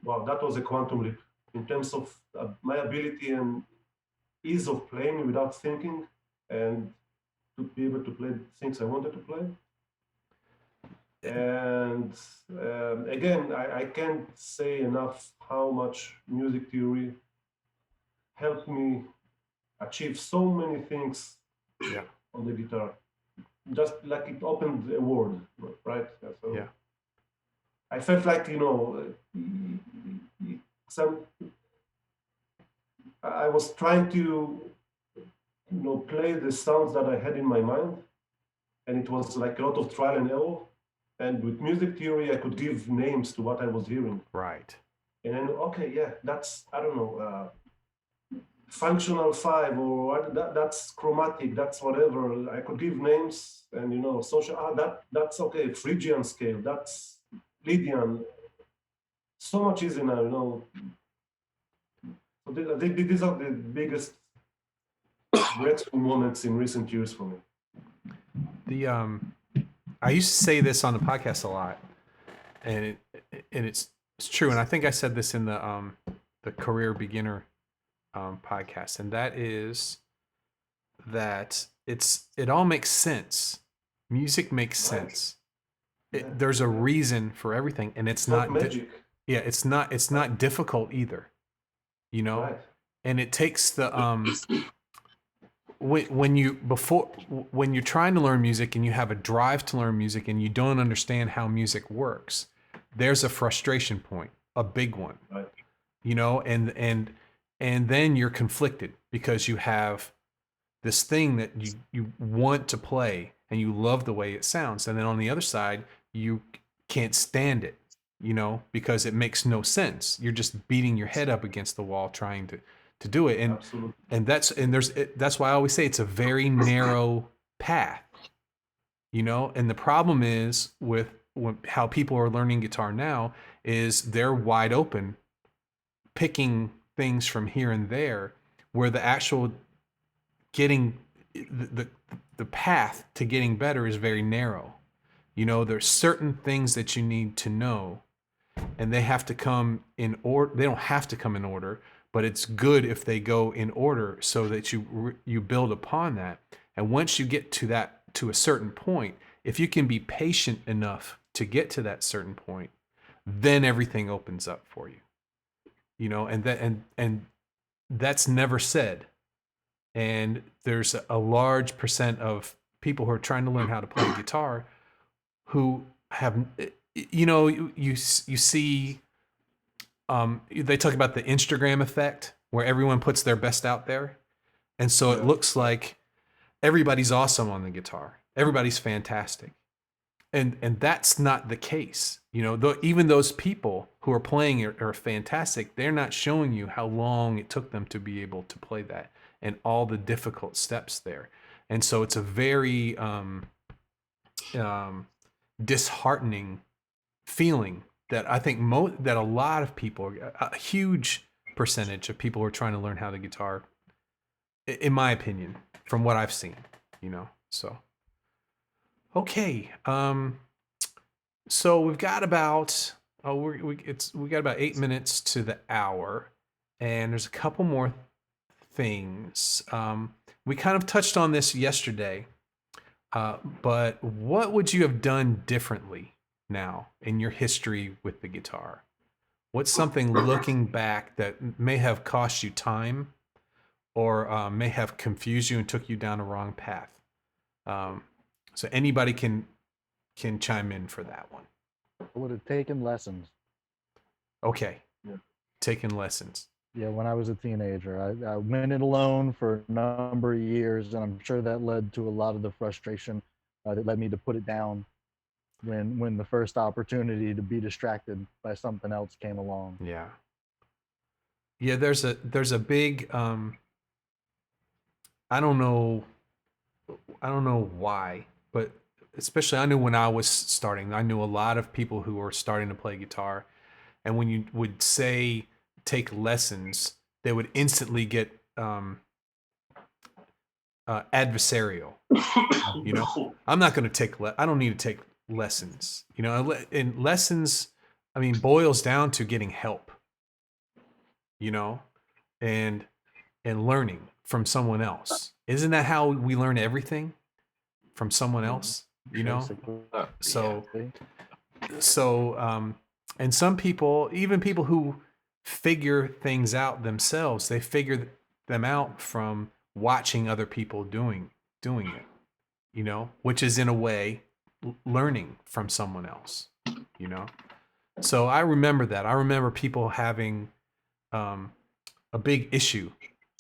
Wow, that was a quantum leap in terms of my ability and ease of playing without thinking and to be able to play things I wanted to play. And again, I can't say enough how much music theory helped me achieve so many things on the guitar. Just like it opened a world, right? So yeah. I felt like, I was trying to, play the sounds that I had in my mind, and it was like a lot of trial and error. And with music theory, I could give names to what I was hearing. Right. And then, okay, yeah, that's, I don't know, functional 5, or that's chromatic, that's whatever. I could give names and, social, that's okay, Phrygian scale, that's Lydian. So much easier now, So these are the biggest breakthrough moments in recent years for me. I used to say this on the podcast a lot, and it's true. And I think I said this in the Career Beginner podcast, and that is that it all makes sense. Music makes sense. There's a reason for everything, and it's not magic. It's not difficult either, Right. And it takes the when you're trying to learn music and you have a drive to learn music and you don't understand how music works, there's a frustration point, a big one. Right. And then you're conflicted because you have this thing that you want to play and you love the way it sounds, and then on the other side you can't stand it, because it makes no sense. You're just beating your head up against the wall trying to do it, Absolutely. and that's why I always say it's a very narrow path, and the problem is with how people are learning guitar now is they're wide open, picking things from here and there, where the actual getting the path to getting better is very narrow. You know, there's certain things that you need to know, and they have to come in order. They don't have to come in order, but it's good if they go in order so that you build upon that. And once you get to a certain point, if you can be patient enough to get to that certain point, then everything opens up for you. You know, and that's never said. And there's a large percent of people who are trying to learn how to play guitar who have, you know, you see, they talk about the Instagram effect where everyone puts their best out there. And so it looks like everybody's awesome on the guitar. Everybody's fantastic. And that's not the case. You know, even those people who are playing are fantastic. They're not showing you how long it took them to be able to play that and all the difficult steps there. And so it's a very disheartening feeling that I think that a lot of people, a huge percentage of people who are trying to learn how to guitar, in my opinion, from what I've seen, you know. So okay, so we've got about we got about 8 minutes to the hour, and there's a couple more things. We kind of touched on this yesterday, but what would you have done differently now in your history with the guitar? What's something looking back that may have cost you time, or may have confused you and took you down a wrong path? So anybody can chime in for that one. I would have taken lessons. Okay, taken lessons. Yeah, when I was a teenager, I went it alone for a number of years, and I'm sure that led to a lot of the frustration that led me to put it down when the first opportunity to be distracted by something else came along. Yeah. There's a big I don't know why, but especially I knew when I was starting, I knew a lot of people who were starting to play guitar, and when you would say take lessons, they would instantly get adversarial. You know, I'm not going to I don't need to take lessons. You know, and lessons, I mean, boils down to getting help. You know, and learning from someone else. Isn't that how we learn everything? From someone else, you know? So and some people, even people who figure things out themselves, they figure them out from watching other people doing it, you know, which is in a way learning from someone else, you know? So I remember that. I remember people having a big issue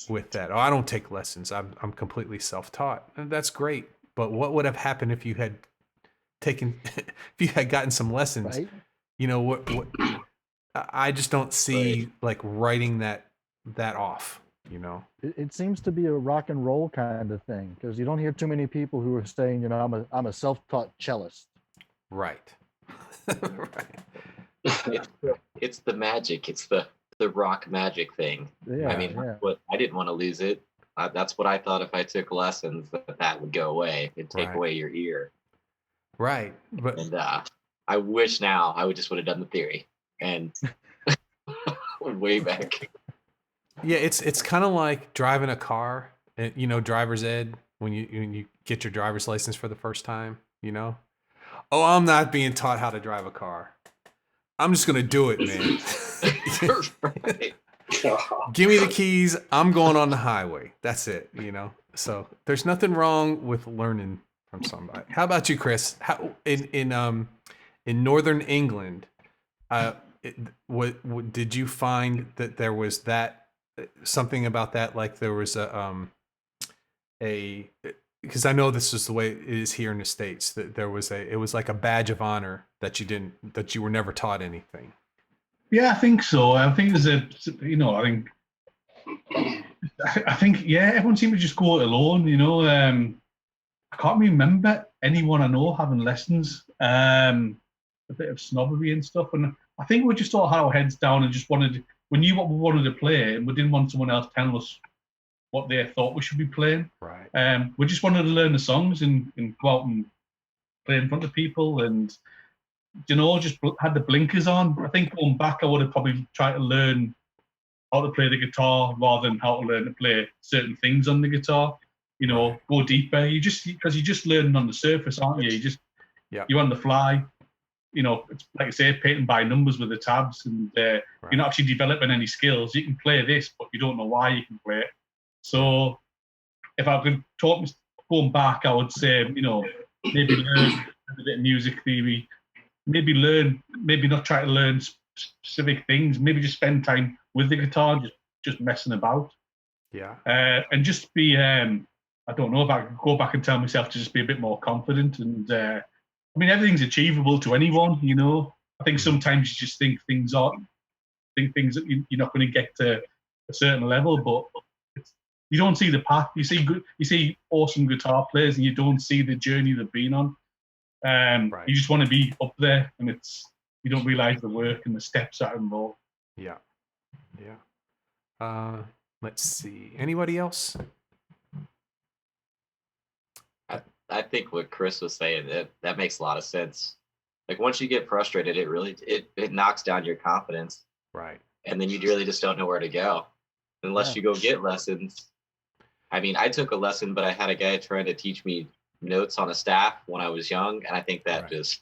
with that. Oh, I don't take lessons. I'm completely self-taught. And that's great. But what would have happened if you had gotten some lessons? Right? You know, what I just don't see like writing that off, you know. It seems to be a rock and roll kind of thing, because you don't hear too many people who are saying, you know, I'm a self-taught cellist. Right. Right. It's the magic. It's the rock magic thing. Yeah, I mean, I didn't want to lose it. That's what I thought if I took lessons, that would go away. It'd take away your ear. Right. But and I wish now I would have done the theory and way back. Yeah, it's kind of like driving a car, you know, driver's ed, when you get your driver's license for the first time, you know. Oh, I'm not being taught how to drive a car. I'm just gonna do it, man. Right. Give me the keys. I'm going on the highway. That's it, you know. So there's nothing wrong with learning from somebody. How about you, Chris? How in Northern England, what did you find that there was that something about that? Like there was because I know this is the way it is here in the States, that there was it was like a badge of honor that you were never taught anything. Yeah, I think so. I think there's I think everyone seemed to just go it alone, you know. I can't remember anyone I know having lessons. a bit of snobbery and stuff. And I think we just all had our heads down and just we knew what we wanted to play, and we didn't want someone else telling us what they thought we should be playing. Right. We just wanted to learn the songs and go out and play in front of people, and just had the blinkers on. I think going back, I would have probably tried to learn how to play the guitar rather than how to learn to play certain things on the guitar. Go deeper. Because you're just learning on the surface, aren't you? You're on the fly. It's like I say, painting by numbers with the tabs, and you're not actually developing any skills. You can play this, but you don't know why you can play it. So if I could talk going back, I would say, maybe learn a bit of music theory, maybe not try to learn specific things, maybe just spend time with the guitar, just messing about. Yeah. And just be, I don't know if I could go back and tell myself to just be a bit more confident. And everything's achievable to anyone, I think sometimes you just think things that you're not going to get to a certain level, but you don't see the path. You see awesome guitar players, and you don't see the journey they've been on. You just want to be up there, and you don't realize the work and the steps that are involved. Yeah. Let's see. Anybody else? I think what Chris was saying, that makes a lot of sense. Like once you get frustrated, it really it knocks down your confidence. Right. And then you really just don't know where to go unless you go get lessons. I took a lesson, but I had a guy trying to teach me notes on a staff when I was young, and I think that just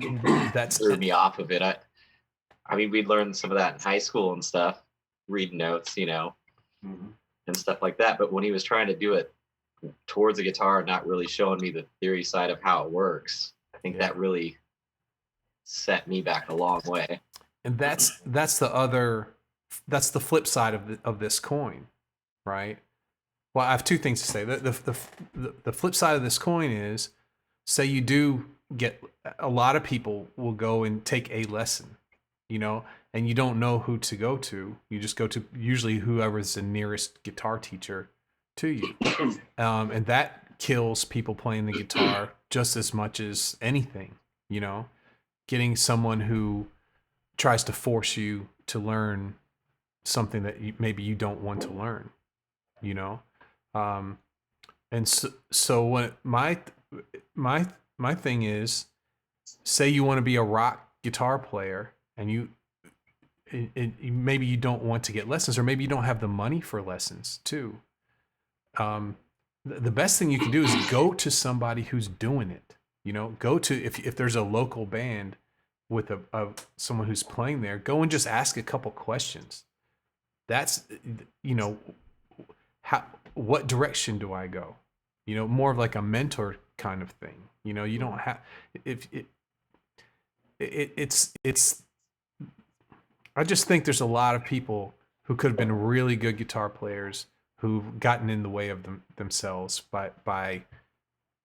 threw me off of it. We'd learned some of that in high school and stuff, read notes, and stuff like that. But when he was trying to do it towards the guitar, not really showing me the theory side of how it works, I think that really set me back a long way. And that's the flip side of this coin, right? Well, I have two things to say. The flip side of this coin is, say you do get, a lot of people will go and take a lesson, and you don't know who to go to. You just go to usually whoever's the nearest guitar teacher to you. And that kills people playing the guitar just as much as anything, getting someone who tries to force you to learn something that maybe you don't want to learn, and so when my thing is, say you want to be a rock guitar player, and maybe you don't want to get lessons, or maybe you don't have the money for lessons too. The best thing you can do is go to somebody who's doing it. Go to, if there's a local band with someone who's playing there, go and just ask a couple questions. That's, what direction do I go? More of like a mentor kind of thing. You don't have, it's I just think there's a lot of people who could have been really good guitar players who've gotten in the way of themselves by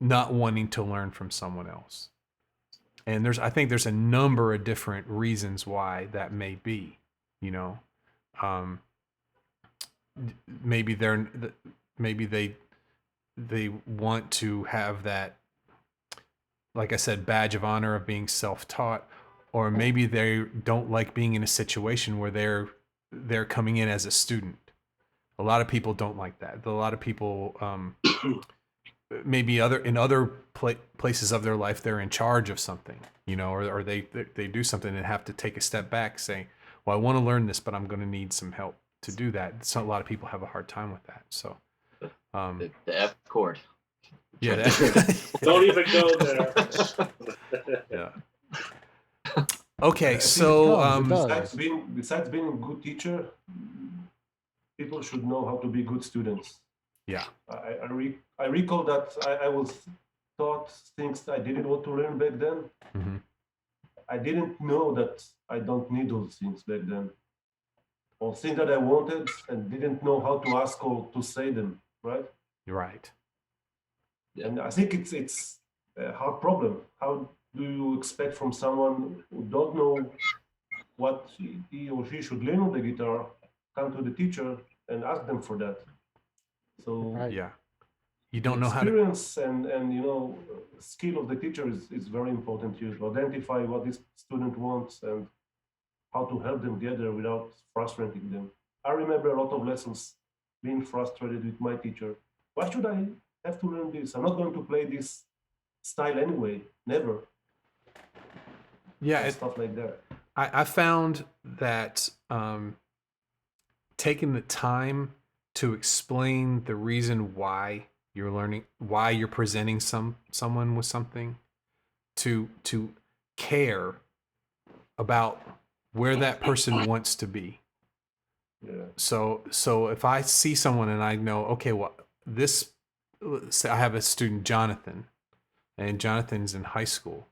not wanting to learn from someone else. And I think there's a number of different reasons why that may be, maybe they want to have that, like I said, badge of honor of being self-taught, or maybe they don't like being in a situation where they're coming in as a student. A lot of people don't like that. A lot of people, maybe in other places of their life, they're in charge of something, or they do something and have to take a step back, saying, well, I want to learn this, but I'm going to need some help to do that. So a lot of people have a hard time with that. So the F chord. Yeah. Don't even go there. Yeah. Okay, so besides being a good teacher, people should know how to be good students. Yeah. I recall that I was taught things I didn't want to learn back then. Mm-hmm. I didn't know that I don't need those things back then, or things that I wanted and didn't know how to ask or to say them. Right. You're right. And I think it's a hard problem. How do you expect from someone who don't know what he or she should learn on the guitar, come to the teacher and ask them for that? So yeah, you don't know how to. Experience and skill of the teacher is very important here to identify what this student wants and how to help them get there without frustrating them. I remember a lot of lessons being frustrated with my teacher. Why should I have to learn this? I'm not going to play this style anyway. Never. Yeah, And stuff like that. I found that taking the time to explain the reason why you're learning, why you're presenting someone with something, to care about where that person wants to be. Yeah. So if I see someone and I know, okay, well, this, say I have a student, Jonathan, and Jonathan's in high school,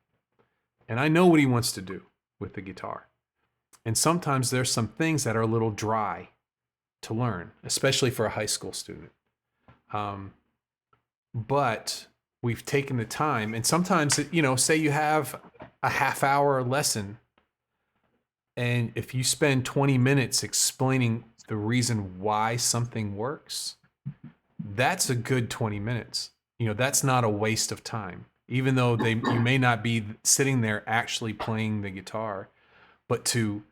and I know what he wants to do with the guitar. And sometimes there's some things that are a little dry to learn, especially for a high school student. But we've taken the time, and sometimes, say you have a half-hour lesson, and if you spend 20 minutes explaining the reason why something works, that's a good 20 minutes. That's not a waste of time, even though you may not be sitting there actually playing the guitar, but to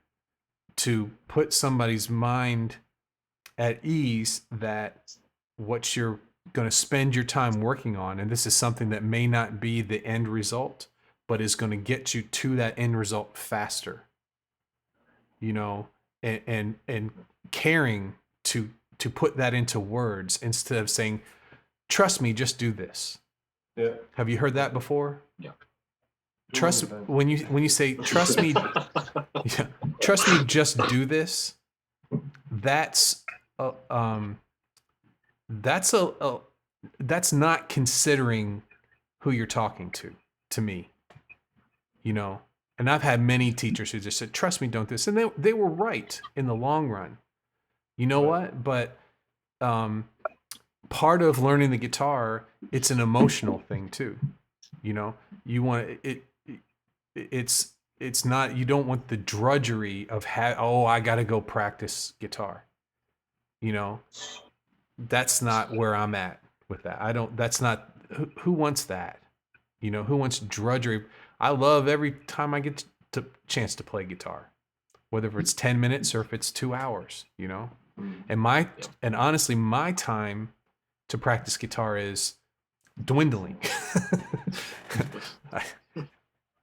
put somebody's mind at ease that what you're going to spend your time working on, and this is something that may not be the end result, but is going to get you to that end result faster, and caring to put that into words instead of saying, trust me, just do this. Yeah. Have you heard that before? Yeah. Trust, when you say trust me, yeah, trust me, just do this. That's that's not considering who you're talking to me, And I've had many teachers who just said, "Trust me, don't this," and they were right in the long run. You know what? But part of learning the guitar, it's an emotional thing too. You want it. It's not, you don't want the drudgery of I got to go practice guitar. That's not where I'm at with that. That's not, who wants that? Who wants drudgery? I love every time I get to chance to play guitar, whether it's 10 minutes or if it's 2 hours, and honestly, my time to practice guitar is dwindling.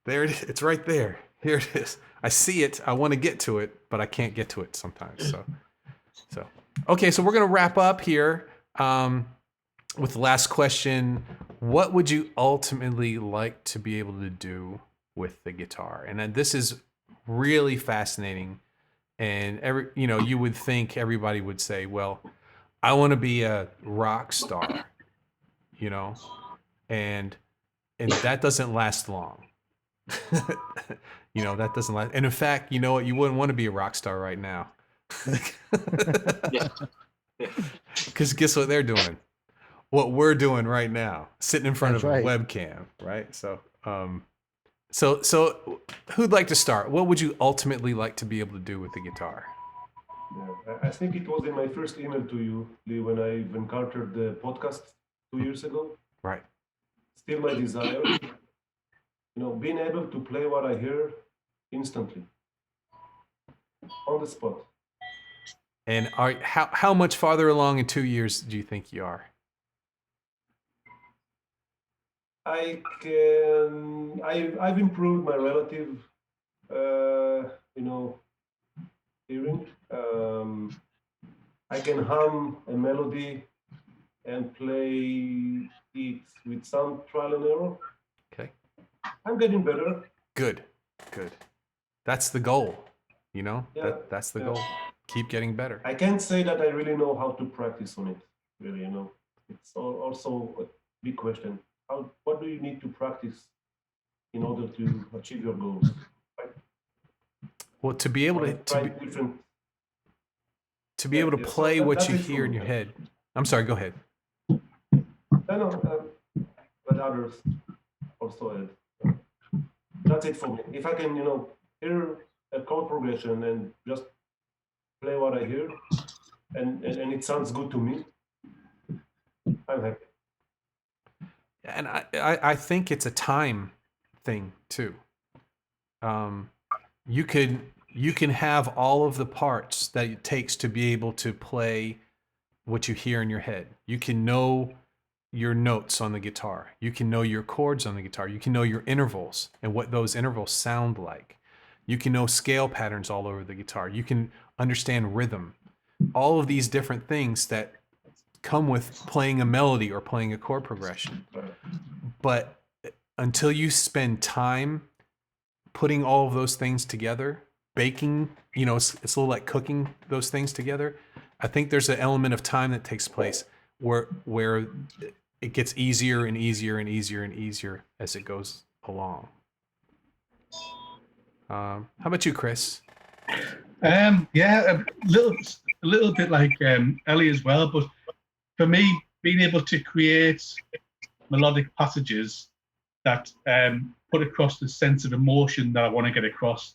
There it is. It's right there. Here it is. I see it. I want to get to it, but I can't get to it sometimes. So okay. So we're gonna wrap up here with the last question. What would you ultimately like to be able to do with the guitar? And then this is really fascinating. And you would think everybody would say, "Well, I want to be a rock star," and that doesn't last long. That doesn't last. And in fact, you know what? You wouldn't want to be a rock star right now. Because guess what they're doing? What we're doing right now, sitting in front of a webcam, right? So, so who'd like to start? What would you ultimately like to be able to do with the guitar? Yeah, I think it was in my first email to you, Lee, when I encountered the podcast 2 years ago. Right. Still my desire. Being able to play what I hear instantly, on the spot. And how much farther along in 2 years do you think you are? I've improved my relative, hearing. I can hum a melody and play it with some trial and error. Okay. I'm getting better. Good. That's the goal. Yeah, that's the goal. Keep getting better. I can't say that I really know how to practice on it. Really, it's also a big question. What do you need to practice in order to achieve your goals? Right? Well, to be able to be able to play what you hear in your head. I'm sorry. Go ahead. No, but others also add. That's it for me. If I can, hear a chord progression and just play what I hear, and it sounds good to me, I'm happy. And I think it's a time thing too. You can have all of the parts that it takes to be able to play what you hear in your head. You can know your notes on the guitar. You can know your chords on the guitar. You can know your intervals and what those intervals sound like. You can know scale patterns all over the guitar. You can understand rhythm. All of these different things that come with playing a melody or playing a chord progression. But until you spend time putting all of those things together, baking, it's a little like cooking those things together. I think there's an element of time that takes place where it gets easier and easier and easier and easier as it goes along. How about you, Chris? Yeah, a little bit like Ellie as well. But for me, being able to create melodic passages that put across the sense of emotion that I want to get across,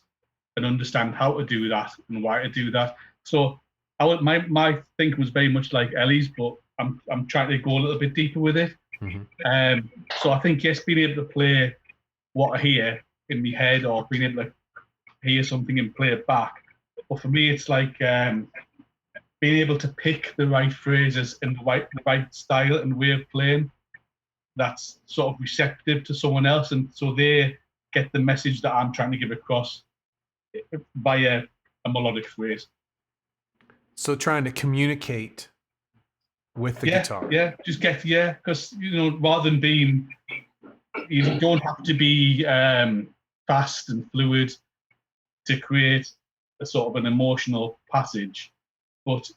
and understand how to do that and why to do that. So my thinking was very much like Ellie's, but I'm trying to go a little bit deeper with it. Mm-hmm. So I think, yes, being able to play what I hear in my head, or being able to hear something and play it back. But for me, it's like being able to pick the right phrases and the right style and way of playing that's sort of receptive to someone else, and so they get the message that I'm trying to give across via a melodic phrase. So trying to communicate with the guitar. Yeah, just because rather than being, you don't have to be fast and fluid to create a sort of an emotional passage, but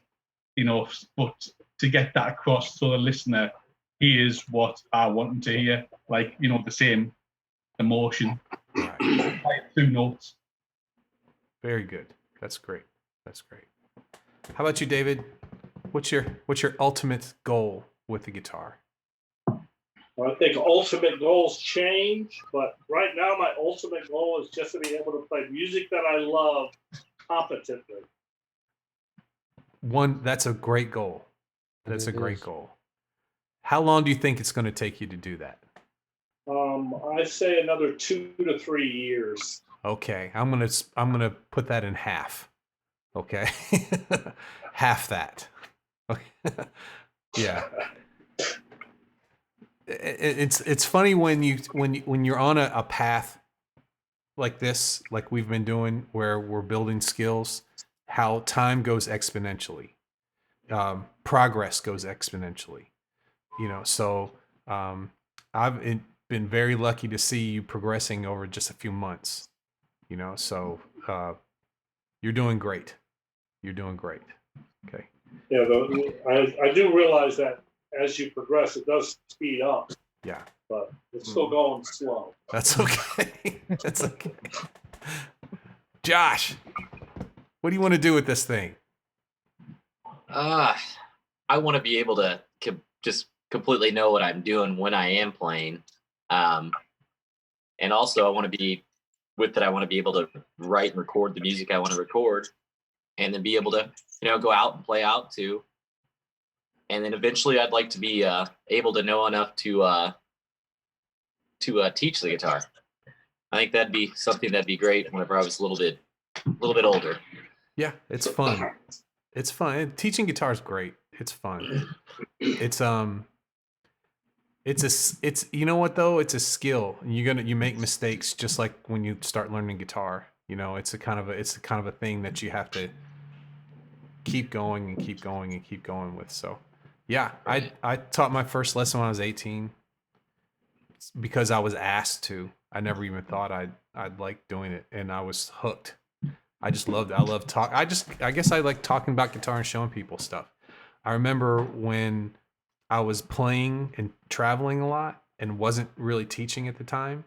to get that across so the listener hears what I want them to hear, like the same emotion. Right. Like 2 notes. Very good. That's great. How about you, David? What's your ultimate goal with the guitar? I think ultimate goals change, but right now my ultimate goal is just to be able to play music that I love competently. That's a great goal. That's a great goal. How long do you think it's going to take you to do that? I say another 2 to 3 years. Okay, I'm gonna put that in half. Okay, half that. Okay. Yeah. It's funny when you're on a path like this, like we've been doing, where we're building skills, how time goes exponentially, progress goes exponentially. So I've been very lucky to see you progressing over just a few months. So you're doing great. Okay. Yeah, I do realize that as you progress, it does speed up. Yeah. But it's still going slow. That's okay. That's okay. Josh, what do you want to do with this thing? I want to be able to just completely know what I'm doing when I am playing. And also I want to be able to write and record the music I want to record, and then be able to, go out and play out too. And then eventually I'd like to be able to know enough to teach the guitar. I think that'd be something that'd be great whenever I was a little bit older. Yeah, it's fun. It's fun. Teaching guitar is great. It's fun. It's you know what though? It's a skill. You make mistakes just like when you start learning guitar. It's a kind of a thing that you have to keep going and keep going and keep going with. So yeah, I taught my first lesson when I was 18 because I was asked to. I never even thought I'd like doing it, and I was hooked. I just loved it. I love talk. I guess I like talking about guitar and showing people stuff. I remember when I was playing and traveling a lot and wasn't really teaching at the time,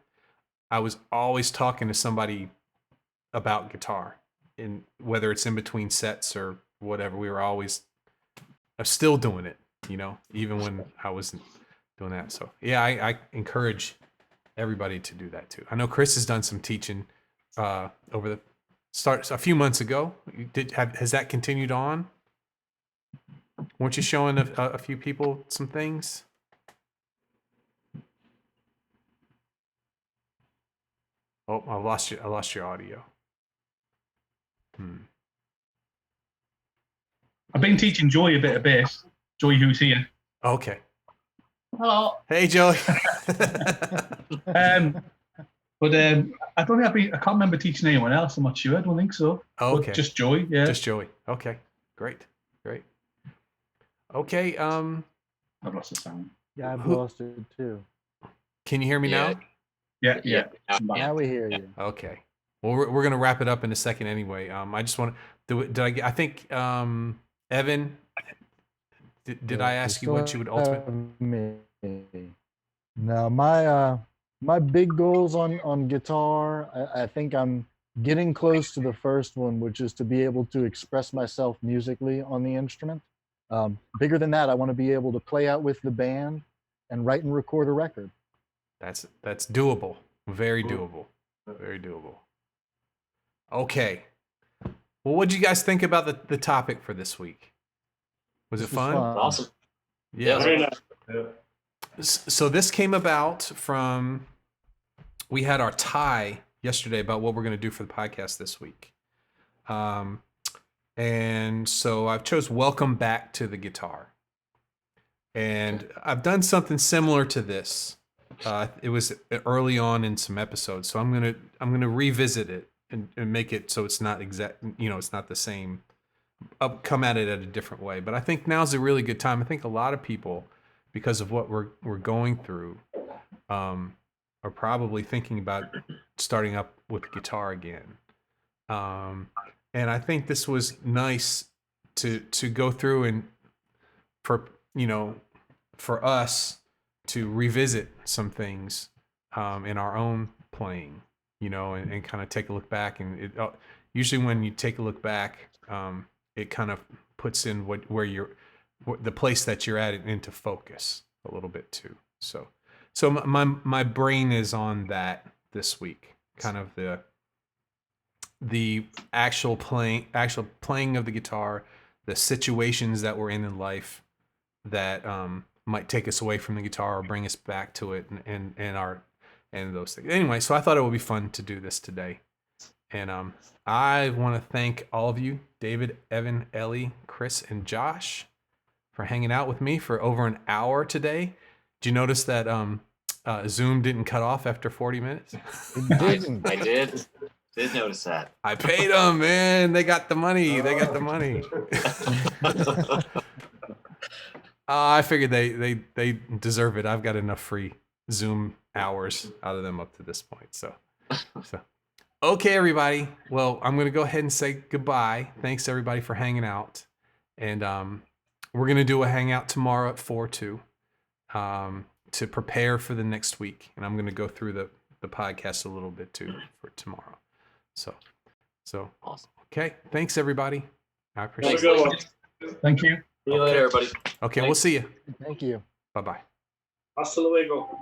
I was always talking to somebody about guitar, and whether it's in between sets or whatever, I'm still doing it, even when I wasn't doing that. So yeah, I encourage everybody to do that too. I know Chris has done some teaching over the start a few months ago. Has that continued on? Weren't you showing a few people some things? Oh, I lost you. I lost your audio. I've been teaching Joy a bit of bass. Joy, who's here. Okay. Hello. Hey, Joey. But I don't think I can't remember teaching anyone else. I'm not sure. I don't think so. Oh, But okay. just Joy. Yeah. Just Joey. Okay. Great. Okay. I've lost the sound. Yeah, I've lost it too. Can you hear me now? Yeah. Now we hear you. Okay. Well, we're gonna wrap it up in a second anyway. I just want to. I think Evan. Did I ask you what you would ultimately? No, my big goals on guitar. I think I'm getting close to the first one, which is to be able to express myself musically on the instrument. Bigger than that, I want to be able to play out with the band and write and record a record. That's doable. Very doable. Very doable. Okay. Well, what did you guys think about the topic for this week? Was it fun? Awesome. Yeah. Very nice. Yeah. So this came about from, we had our tie yesterday about what we're going to do for the podcast this week. And so I've chose Welcome Back to the Guitar. And I've done something similar to this. It was early on in some episodes, so I'm gonna revisit it and make it so it's not exact. It's not the same. I'll come at it at a different way. But I think now's a really good time. I think a lot of people, because of what we're going through, are probably thinking about starting up with guitar again. And I think this was nice to go through and for us to revisit some things in our own playing, and kind of take a look back. And usually when you take a look back, it kind of puts in the place that you're at into focus a little bit too. So my brain is on that this week, kind of the actual playing of the guitar, the situations that we're in life that might take us away from the guitar or bring us back to it, and those things. Anyway, so I thought it would be fun to do this today. And I want to thank all of you, David, Evan, Ellie, Chris, and Josh, for hanging out with me for over an hour today. Did you notice that Zoom didn't cut off after 40 minutes? I did notice that. I paid them, man. They got the money. I figured they deserve it. I've got enough free Zoom hours out of them up to this point. So okay, everybody. Well, I'm going to go ahead and say goodbye. Thanks everybody for hanging out. And we're going to do a hangout tomorrow at 4 too, to prepare for the next week. And I'm going to go through the podcast a little bit too for tomorrow. So Awesome. Okay. Thanks everybody. I appreciate Thanks, it. Lee. Thank you. See you later, everybody. Okay. We'll see you. Thank you. Bye-bye. Hasta luego.